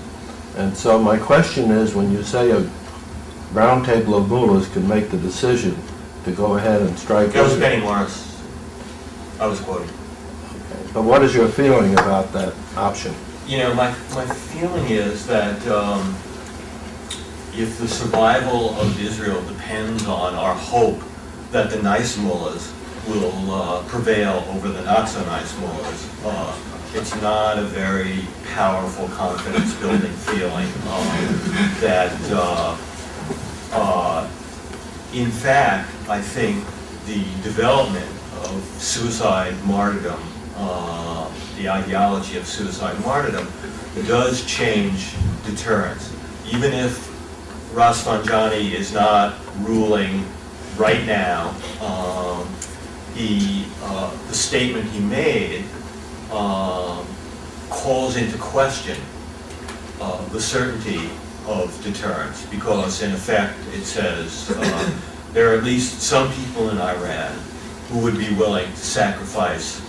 And so my question is, when you say a round table of mullahs can make the decision to go ahead and strike... That was Benny Morris. I was quoting. Okay. But what is your feeling about that option? You know, my feeling is that if the survival of Israel depends on our hope that the nice mullahs will prevail over the not-so-nice mullahs, it's not a very powerful confidence-building feeling that, in fact, I think the development of suicide martyrdom, the ideology of suicide martyrdom, does change deterrence. Even if Rafsanjani is not ruling right now, the statement he made calls into question the certainty of deterrence, because in effect it says there are at least some people in Iran who would be willing to sacrifice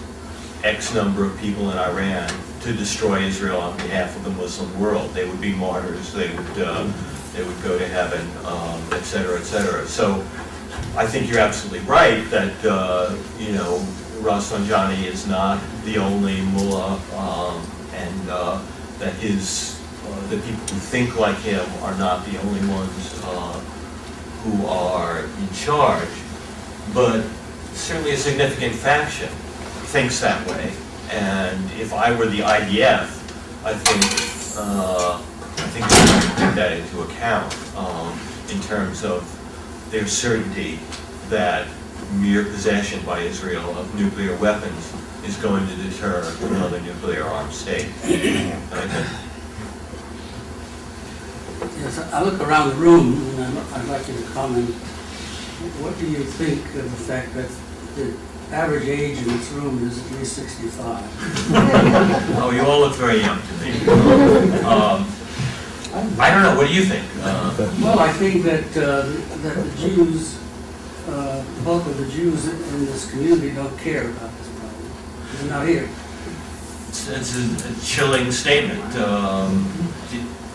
X number of people in Iran to destroy Israel on behalf of the Muslim world. They would be martyrs, they would go to heaven, et cetera, et cetera. So I think you're absolutely right that, you know, Rafsanjani is not the only mullah, and that the people who think like him are not the only ones who are in charge. But certainly a significant faction thinks that way. And if I were the IDF, I think we should take that into account in terms of their certainty that mere possession by Israel of nuclear weapons is going to deter another nuclear-armed state. Yes, I look around the room, and I'd like you to comment. What do you think of the fact that the average age in this room is at least 65? Oh, you all look very young to me. I don't know. What do you think? Well, I think that the Jews, the bulk of the Jews in this community don't care about this problem. They're not here. It's a chilling statement.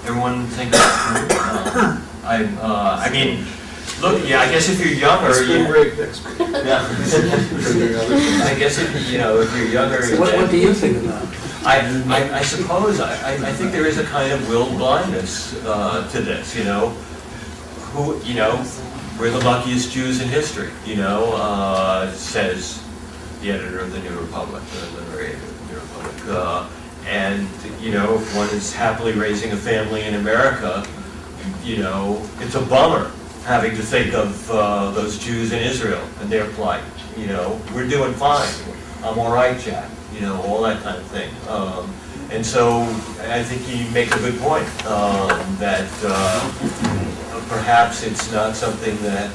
Everyone think that's true? I mean, look, yeah, I guess if you're younger, Spring break next week. yeah. I guess if you're younger. So what do you think about it? I suppose I think there is a kind of will blindness to this. You know, we're the luckiest Jews in history. Says the editor of the New Republic, the literary editor of the New Republic. And if one is happily raising a family in America, it's a bummer having to think of those Jews in Israel and their plight. We're doing fine. I'm all right, Jack. All that kind of thing. And so I think you make a good point that perhaps it's not something that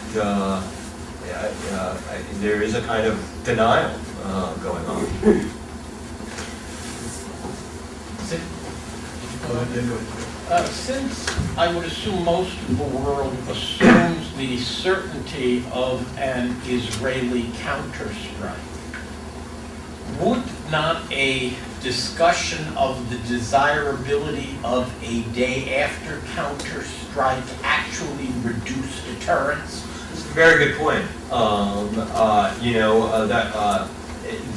there is a kind of denial going on. Since I would assume most of the world assumes the certainty of an Israeli counterstrike, would not a discussion of the desirability of a day after counterstrike actually reduce deterrence? It's a very good point.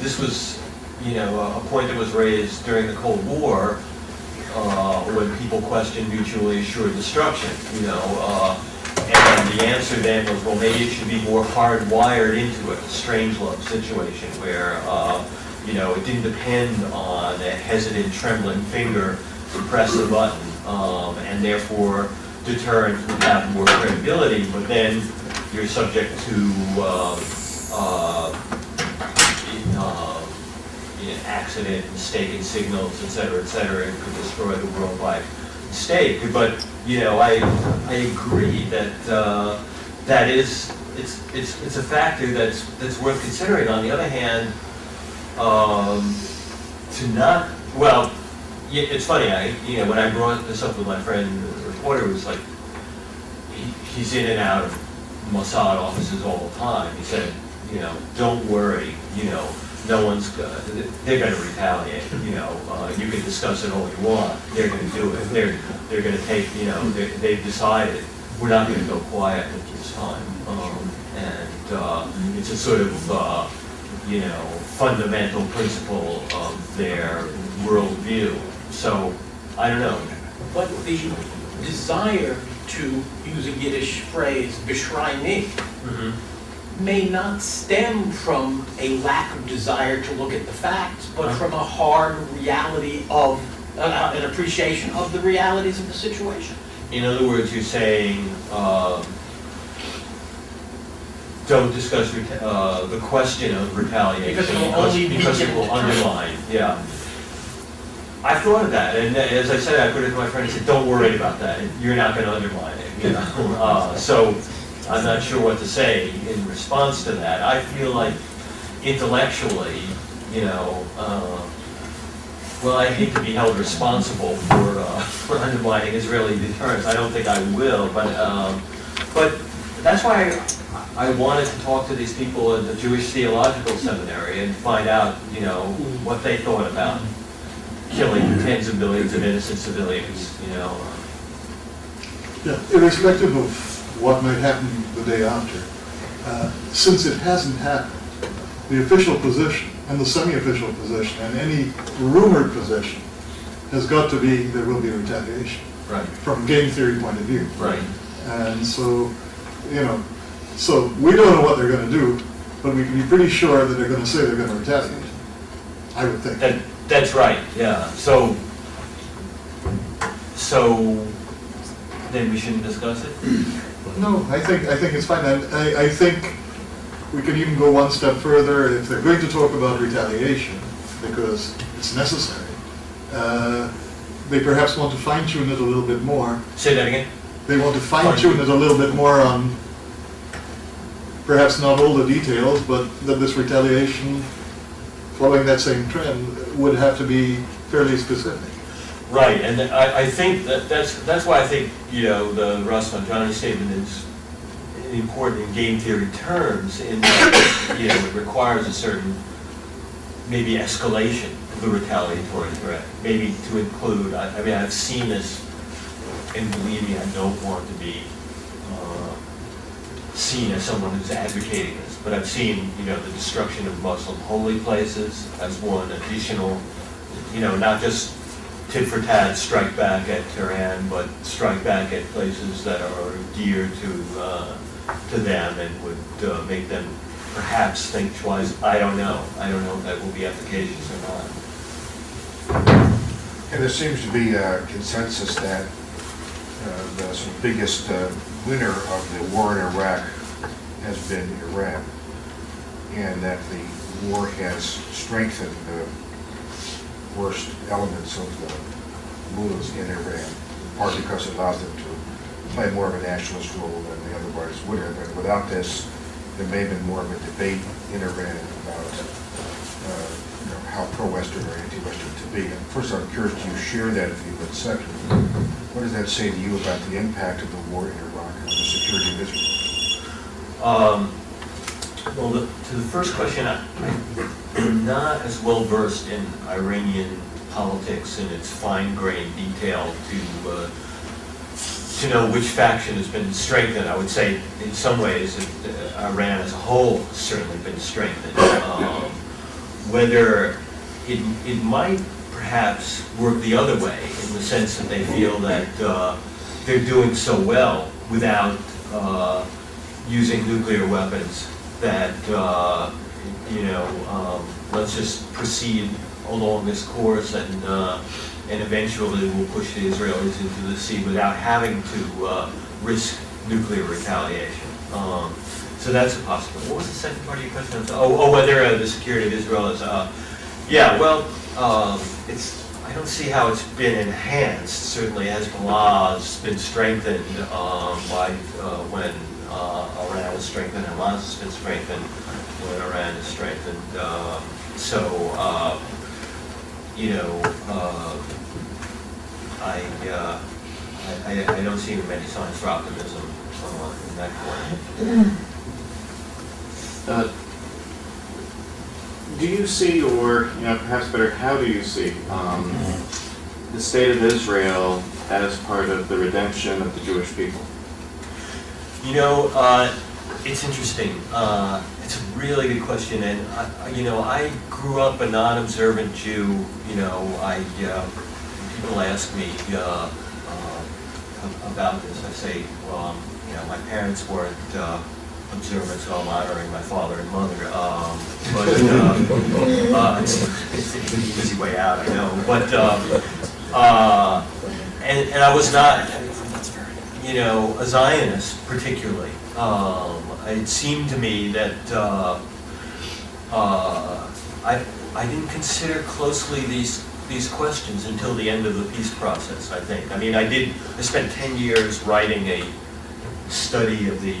This was, a point that was raised during the Cold War when people questioned mutually assured destruction. And the answer then was, well, maybe it should be more hardwired into it, a Strangelove situation where it didn't depend on a hesitant, trembling finger to press the button, and therefore deterrence would have more credibility, but then you're subject to accident, mistaken signals, et cetera, it could destroy the world by mistake, but, you know, I agree that, it's a factor that's worth considering. On the other hand, to not, well, it's funny, when I brought this up with my friend, the reporter, was like, he's in and out of Mossad offices all the time. He said, you know, don't worry, you know, no one's, they're going to retaliate, you know, you can discuss it all you want, they're going to do it, they're going to take, you know, they've decided, we're not going to go quiet at this time. And it's a sort of, you know, fundamental principle of their worldview. So, I don't know. But the desire to use a Yiddish phrase, beschreien, may not stem from a lack of desire to look at the facts, but from a hard reality of, an appreciation of the realities of the situation. In other words, you're saying, don't discuss the question of retaliation because it will undermine, yeah. I thought of that, and as I said, I put it to my friend and said, don't worry about that, you're not going to undermine it, you know. So I'm not sure what to say in response to that. I feel like intellectually, you know, well, I hate to be held responsible for undermining Israeli deterrence. I don't think I will, but that's why I wanted to talk to these people at the Jewish Theological Seminary and find out, you know, what they thought about killing tens of millions of innocent civilians, you know. Yeah, irrespective of what might happen the day after, since it hasn't happened, the official position and the semi-official position and any rumored position has got to be there will be retaliation. Right. From a game theory point of view. Right. And so, you know, so we don't know what they're going to do, but we can be pretty sure that they're going to say they're going to retaliate, I would think. That's right, yeah. So then we shouldn't discuss it? No, I think it's fine. I think we can even go one step further. If they're going to talk about retaliation, because it's necessary, they perhaps want to fine-tune it a little bit more. Say that again? They want to fine-tune it a little bit more on perhaps not all the details, but that this retaliation, following that same trend, would have to be fairly specific. Right, and I think that's why I think, you know, the Rosenbaum statement is important in game theory terms, in that, you know, it requires a certain, maybe, escalation of the retaliatory threat, maybe to include, I mean, I've seen this, and believe me, I don't want to be seen as someone who's advocating this, but I've seen, you know, the destruction of Muslim holy places as one additional, you know, not just tit for tat strike back at Tehran, but strike back at places that are dear to them and would make them perhaps think twice. I don't know if that will be efficacious or not. And there seems to be a consensus that the sort of biggest winner of the war in Iraq has been Iran, and that the war has strengthened the worst elements of the mullahs in Iran, partly because it allows them to play more of a nationalist role than they otherwise would have. And without this, there may have been more of a debate in Iran about you know, how pro-Western or anti-Western to be. And first, I'm curious, do you share that view? But second, what does that say to you about the impact of the war in Iraq on the security of Israel? Well, to the first question, I'm not as well versed in Iranian politics in its fine-grained detail to know which faction has been strengthened. I would say, in some ways, Iran as a whole has certainly been strengthened. Whether it might perhaps work the other way, in the sense that they feel that they're doing so well without using nuclear weapons that, you know, let's just proceed along this course and eventually we'll push the Israelis into the sea without having to risk nuclear retaliation. So that's a possibility. What was the second part of your question? Whether the security of Israel is, yeah, well, I I don't see how it's been enhanced. Certainly Hezbollah's been strengthened when Iran was strengthened, Hamas has been strengthened when Iran is strengthened. I don't see many signs for optimism in that corner. Do you see, or perhaps better, how do you see the state of Israel as part of the redemption of the Jewish people? It's interesting. It's a really good question, and I grew up a non-observant Jew. People ask me about this. I say, well, my parents weren't observant, so I'm honoring my father and mother. It's an easy way out, I know. But and I was not, a Zionist particularly. It seemed to me that I didn't consider closely these questions until the end of the peace process, I think. I mean, I spent 10 years writing a study of the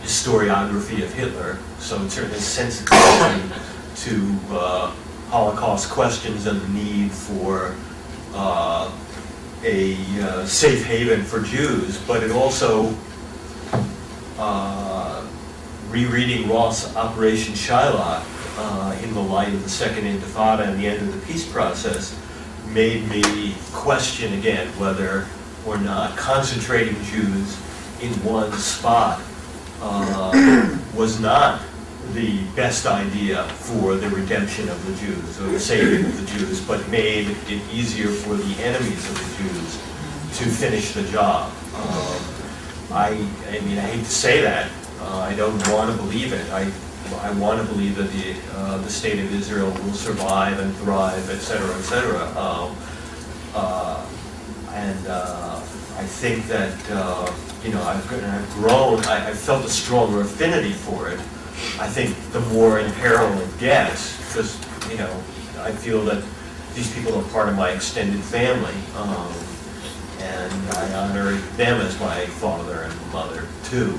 historiography of Hitler, so it certainly sensitive to Holocaust questions and the need for a safe haven for Jews, but it also, rereading Roth's Operation Shylock in the light of the Second Intifada and the end of the peace process made me question again whether or not concentrating Jews in one spot was not the best idea for the redemption of the Jews, or the saving of the Jews, but made it easier for the enemies of the Jews to finish the job. I hate to say that. I don't want to believe it. I want to believe that the state of Israel will survive and thrive, et cetera, et cetera. I think that I've grown. I felt a stronger affinity for it. I think the more in peril it gets, because I feel that these people are part of my extended family, and I honor them as my father and mother too.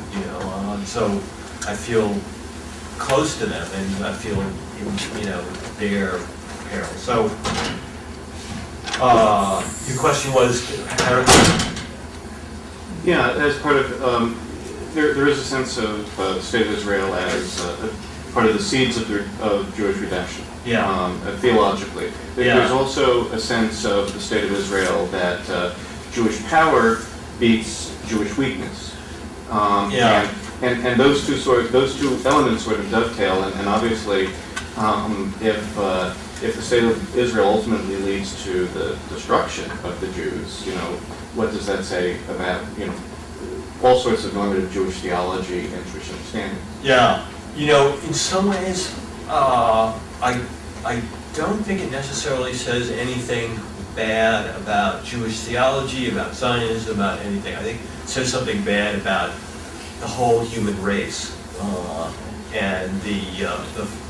So I feel close to them, and I feel their peril. So your question was, yeah, as part of there is a sense of the state of Israel as part of the seeds of Jewish redemption. Yeah. Theologically, there's also a sense of the state of Israel that Jewish power beats Jewish weakness. And those two elements sort of dovetail, and obviously, if the state of Israel ultimately leads to the destruction of the Jews, what does that say about all sorts of normative Jewish theology and Jewish understanding? Yeah, in some ways, I don't think it necessarily says anything bad about Jewish theology, about Zionism, about anything. I think it says something bad about the whole human race, and the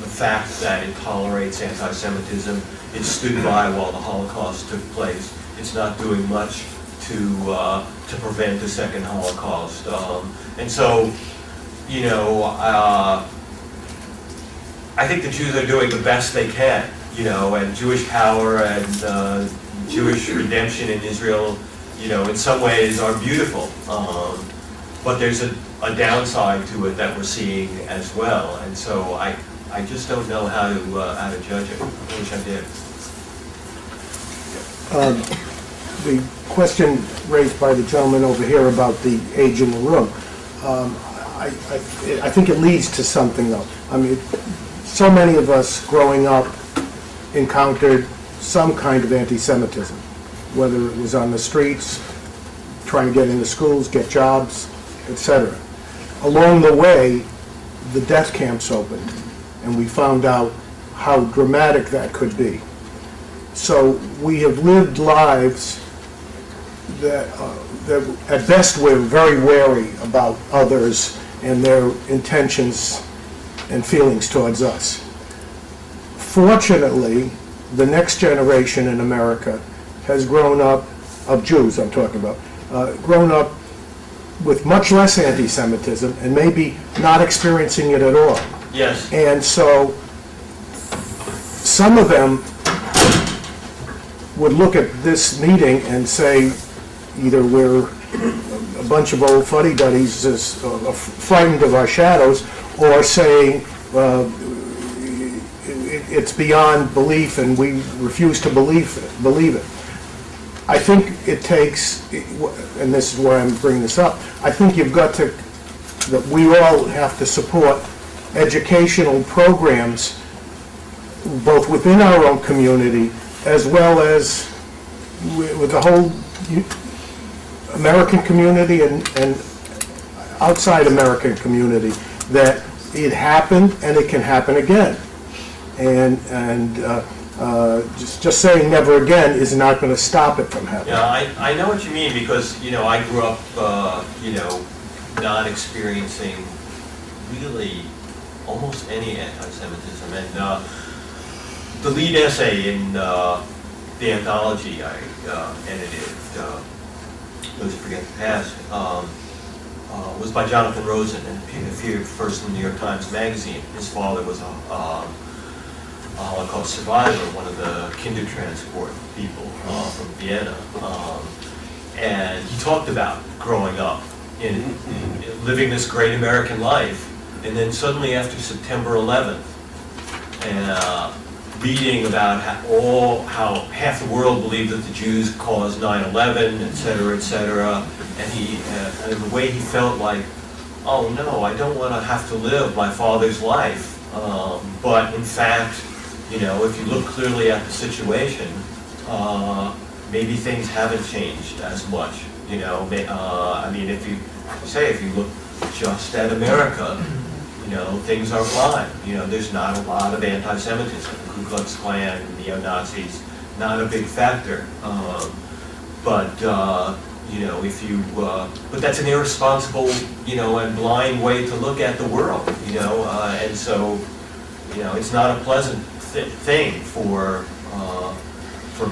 fact that it tolerates anti-Semitism. It stood by while the Holocaust took place. It's not doing much to prevent a second Holocaust, and so I think the Jews are doing the best they can, and Jewish power and Jewish redemption in Israel, in some ways are beautiful. But there's a downside to it that we're seeing as well, and so I just don't know how to judge it. I wish I did. The question raised by the gentleman over here about the age in the room, I think it leads to something though. I mean, so many of us growing up encountered some kind of anti-Semitism, whether it was on the streets, trying to get into schools, get jobs, etc. Along the way, the death camps opened, and we found out how dramatic that could be. So we have lived lives that at best we're very wary about others and their intentions and feelings towards us. Fortunately, the next generation in America has grown up, of Jews I'm talking about, grown up with much less anti-Semitism and maybe not experiencing it at all. Yes. And so some of them would look at this meeting and say, either we're a bunch of old fuddy-duddies frightened of our shadows, or saying it's beyond belief and we refuse to believe it. I think it takes, and this is why I'm bringing this up, I think you've got to, that we all have to support educational programs both within our own community as well as with the whole American community and outside American community, that it happened and it can happen again. And just saying never again is not going to stop it from happening. Yeah, I know what you mean, because, you know, I grew up, you know, not experiencing really almost any anti-Semitism. And the lead essay in the anthology I edited, Those Who Forget the Past, was by Jonathan Rosen, and it appeared first in the New York Times Magazine. His father was a Holocaust survivor, one of the Kindertransport people from Vienna, and he talked about growing up in living this great American life, and then suddenly after September 11th, and reading about how half the world believed that the Jews caused 9/11, et cetera, and and the way he felt like, oh no, I don't want to have to live my father's life, but in fact, you know, if you look clearly at the situation, maybe things haven't changed as much. You know, I mean, if you look just at America, you know, things are fine. You know, there's not a lot of anti-Semitism. The Ku Klux Klan, neo-Nazis, not a big factor. But you know, but that's an irresponsible, you know, and blind way to look at the world. You know, and so, you know, it's not a pleasant thing for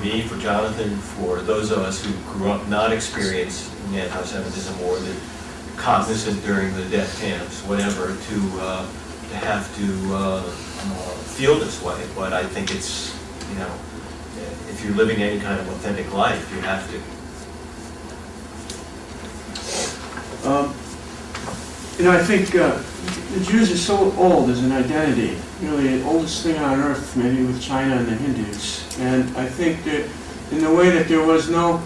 me, for Jonathan, for those of us who grew up not experiencing anti-Semitism or the cognizant during the death camps, whatever, to have to feel this way. But I think it's, you know, if you're living any kind of authentic life, you have to. You know, I think the Jews are so old as an identity, really the oldest thing on earth, maybe with China and the Hindus. And I think that in the way that there was no,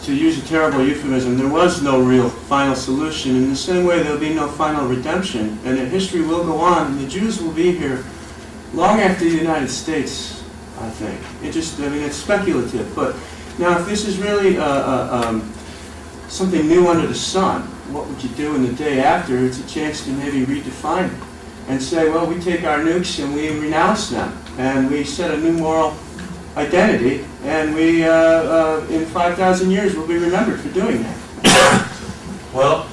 to use a terrible euphemism, there was no real final solution. In the same way, there'll be no final redemption, and that history will go on, and the Jews will be here long after the United States, I think. I mean, it's speculative, but now if this is really something new under the sun, what would you do in the day after? It's a chance to maybe redefine it and say, well, we take our nukes and we renounce them, and we set a new moral identity, and we, in 5,000 years, will be remembered for doing that. Well,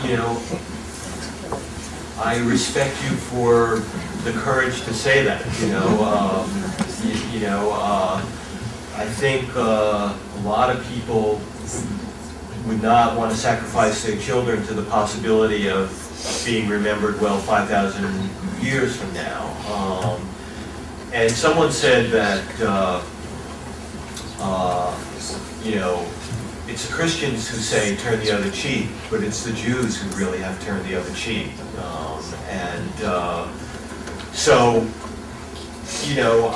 you know, I respect you for the courage to say that. You know, I think a lot of people would not want to sacrifice their children to the possibility of being remembered well 5,000 years from now. And someone said that, you know, it's the Christians who say turn the other cheek, but it's the Jews who really have turned the other cheek. So, you know,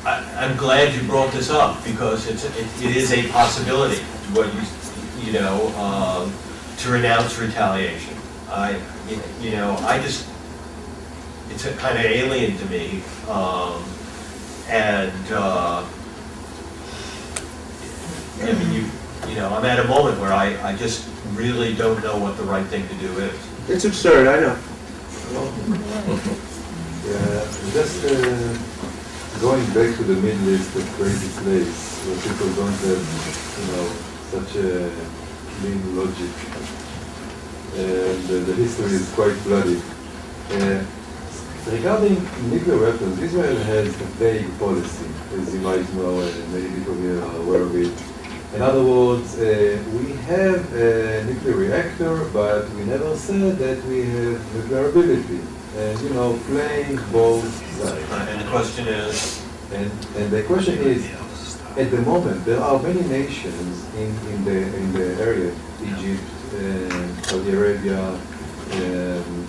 I'm glad you brought this up, because it is a possibility. What you know, to renounce retaliation. It's a kind of alien to me, I mean, you know, I'm at a moment where I just really don't know what the right thing to do is. It's absurd, I know. Yeah, just going back to the Middle East, a crazy place where people don't have, you know, such a clean logic, and the history is quite bloody. Regarding nuclear weapons, Israel has a vague policy, as you might know, and many people here are aware of it. In other words, we have a nuclear reactor, but we never said that we have nuclear ability. And, you know, playing both sides. And the question is? And the question is, at the moment, there are many nations in the area, Egypt, Saudi Arabia,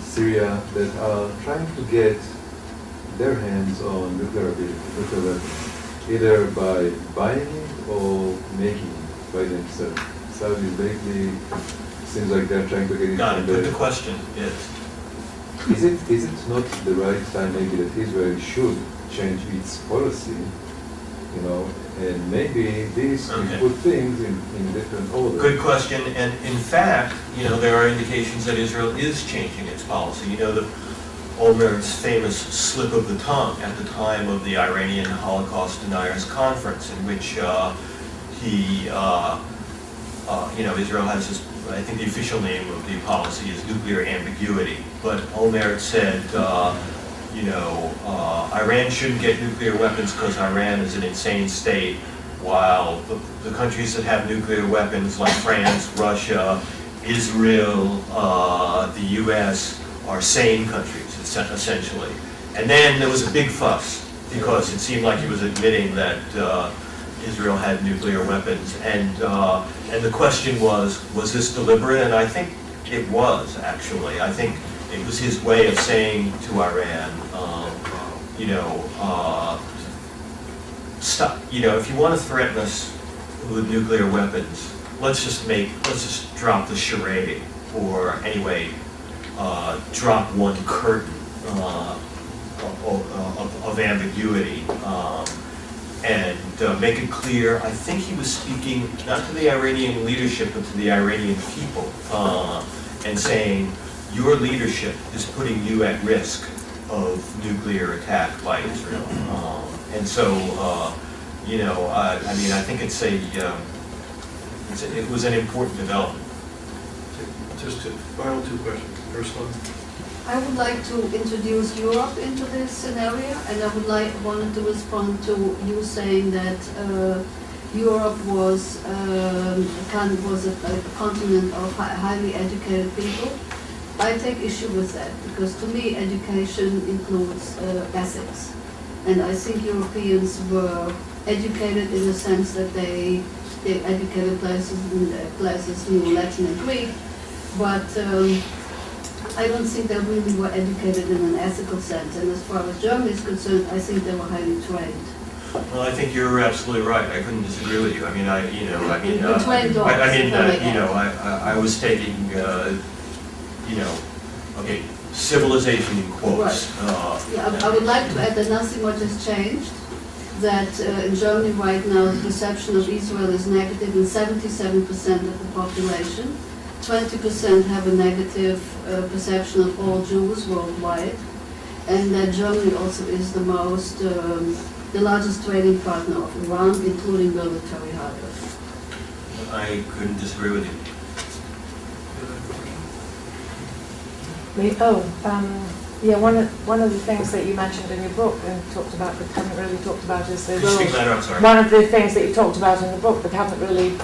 Syria, that are trying to get their hands on nuclear weapons, either by buying it or making it by themselves. Saudi lately seems like they're trying to get it. Got it, but the question is it not the right time maybe that Israel should change its policy, you know, and maybe this will put things in different order? Good question, and in fact, you know, there are indications that Israel is changing its policy. You know, Olmert's famous slip of the tongue at the time of the Iranian Holocaust Deniers conference, in which you know, Israel has this, I think the official name of the policy is nuclear ambiguity, but Olmert said, you know, Iran shouldn't get nuclear weapons because Iran is an insane state, while the countries that have nuclear weapons, like France, Russia, Israel, the US, are sane countries, essentially. And then there was a big fuss, because it seemed like he was admitting that Israel had nuclear weapons. And the question was this deliberate? And I think it was, actually. I think it was his way of saying to Iran, you know, stop. You know, if you want to threaten us with nuclear weapons, let's just drop the charade, or anyway, drop one curtain of ambiguity, and make it clear. I think he was speaking not to the Iranian leadership, but to the Iranian people, and saying, your leadership is putting you at risk of nuclear attack by Israel. And so, you know, I mean, I think it was an important development. Just final two questions. First one. I would like to introduce Europe into this scenario, and I would wanted to respond to you saying that Europe was a continent of highly educated people. I take issue with that, because to me education includes ethics, and I think Europeans were educated in the sense that they educated classes knew Latin and Greek, but I don't think they really were educated in an ethical sense. And as far as Germany is concerned, I think they were highly trained. Well, I think you're absolutely right. I couldn't disagree with you. I mean, I was taking, you know, okay, civilization in quotes. Right. Yeah, I would like to add that nothing much has changed. That in Germany right now, the perception of Israel is negative in 77% of the population. 20% have a negative perception of all Jews worldwide, and that Germany also is the largest trading partner of Iran, including military hires. I couldn't disagree with you. Yeah, one of the things that you mentioned in your book and talked about but haven't really talked about is the role. Speak louder, I'm sorry. One of the things that you talked about in the book but haven't really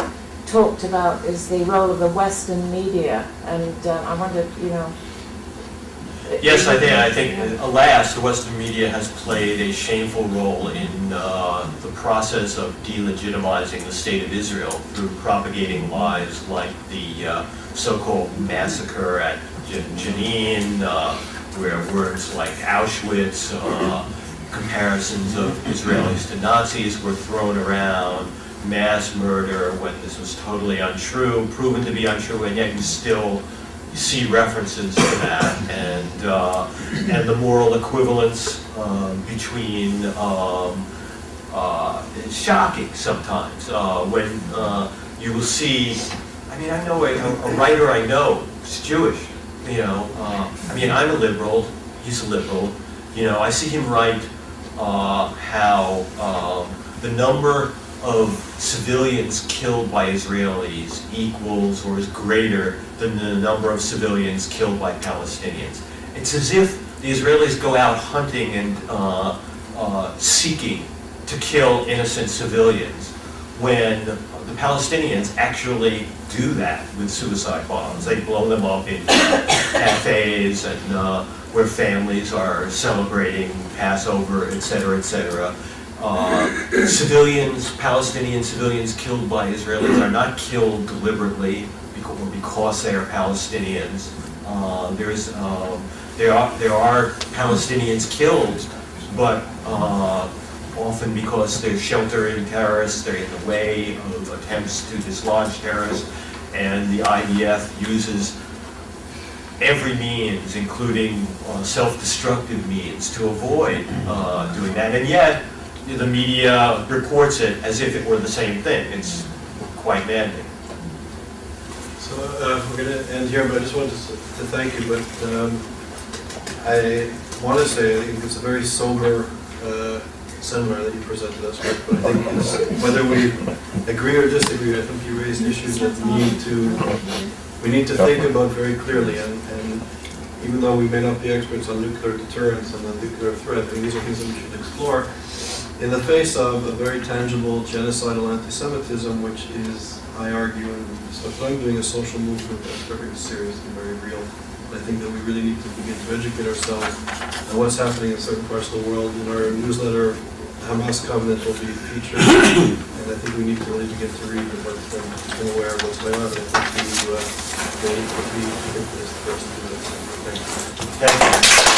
talked about is the role of the Western media, and I wondered, you know. Yes, I did. I think, alas, the Western media has played a shameful role in the process of delegitimizing the state of Israel through propagating lies like the so-called massacre at Jenin, where words like Auschwitz, comparisons of Israelis to Nazis were thrown around, mass murder when this was totally untrue, proven to be untrue, and yet you still see references to that, and the moral equivalence between, it's shocking sometimes when you will see, I mean, I know a writer I know, is Jewish, you know, I mean, I'm a liberal, he's a liberal, you know, I see him write how the number of civilians killed by Israelis equals or is greater than the number of civilians killed by Palestinians. It's as if the Israelis go out hunting and seeking to kill innocent civilians, when the Palestinians actually do that with suicide bombs. They blow them up in cafes and where families are celebrating Passover, et cetera, et cetera. Civilians, Palestinian civilians killed by Israelis are not killed deliberately because they are Palestinians. There are Palestinians killed, but often because they're sheltering terrorists, they're in the way of attempts to dislodge terrorists, and the IDF uses every means, including self-destructive means, to avoid doing that. And yet, the media reports it as if it were the same thing. It's quite maddening. So we're going to end here, but I just wanted to thank you. But I want to say I think it's a very sober seminar that you presented us with. But I think it's, whether we agree or disagree, I think you raised issues that we need to think about very clearly. And even though we may not be experts on nuclear deterrence and the nuclear threat, I think these are things that we should explore in the face of a very tangible genocidal anti-Semitism, which is, I argue, and stuff I'm doing, a social movement that's very serious and very real. I think that we really need to begin to educate ourselves on what's happening in certain parts of the world. In our newsletter, Hamas Covenant will be featured, and I think we need to really begin to read about and become aware of what's going on. And I think we need to be this first to do it. Thank you. Thank you.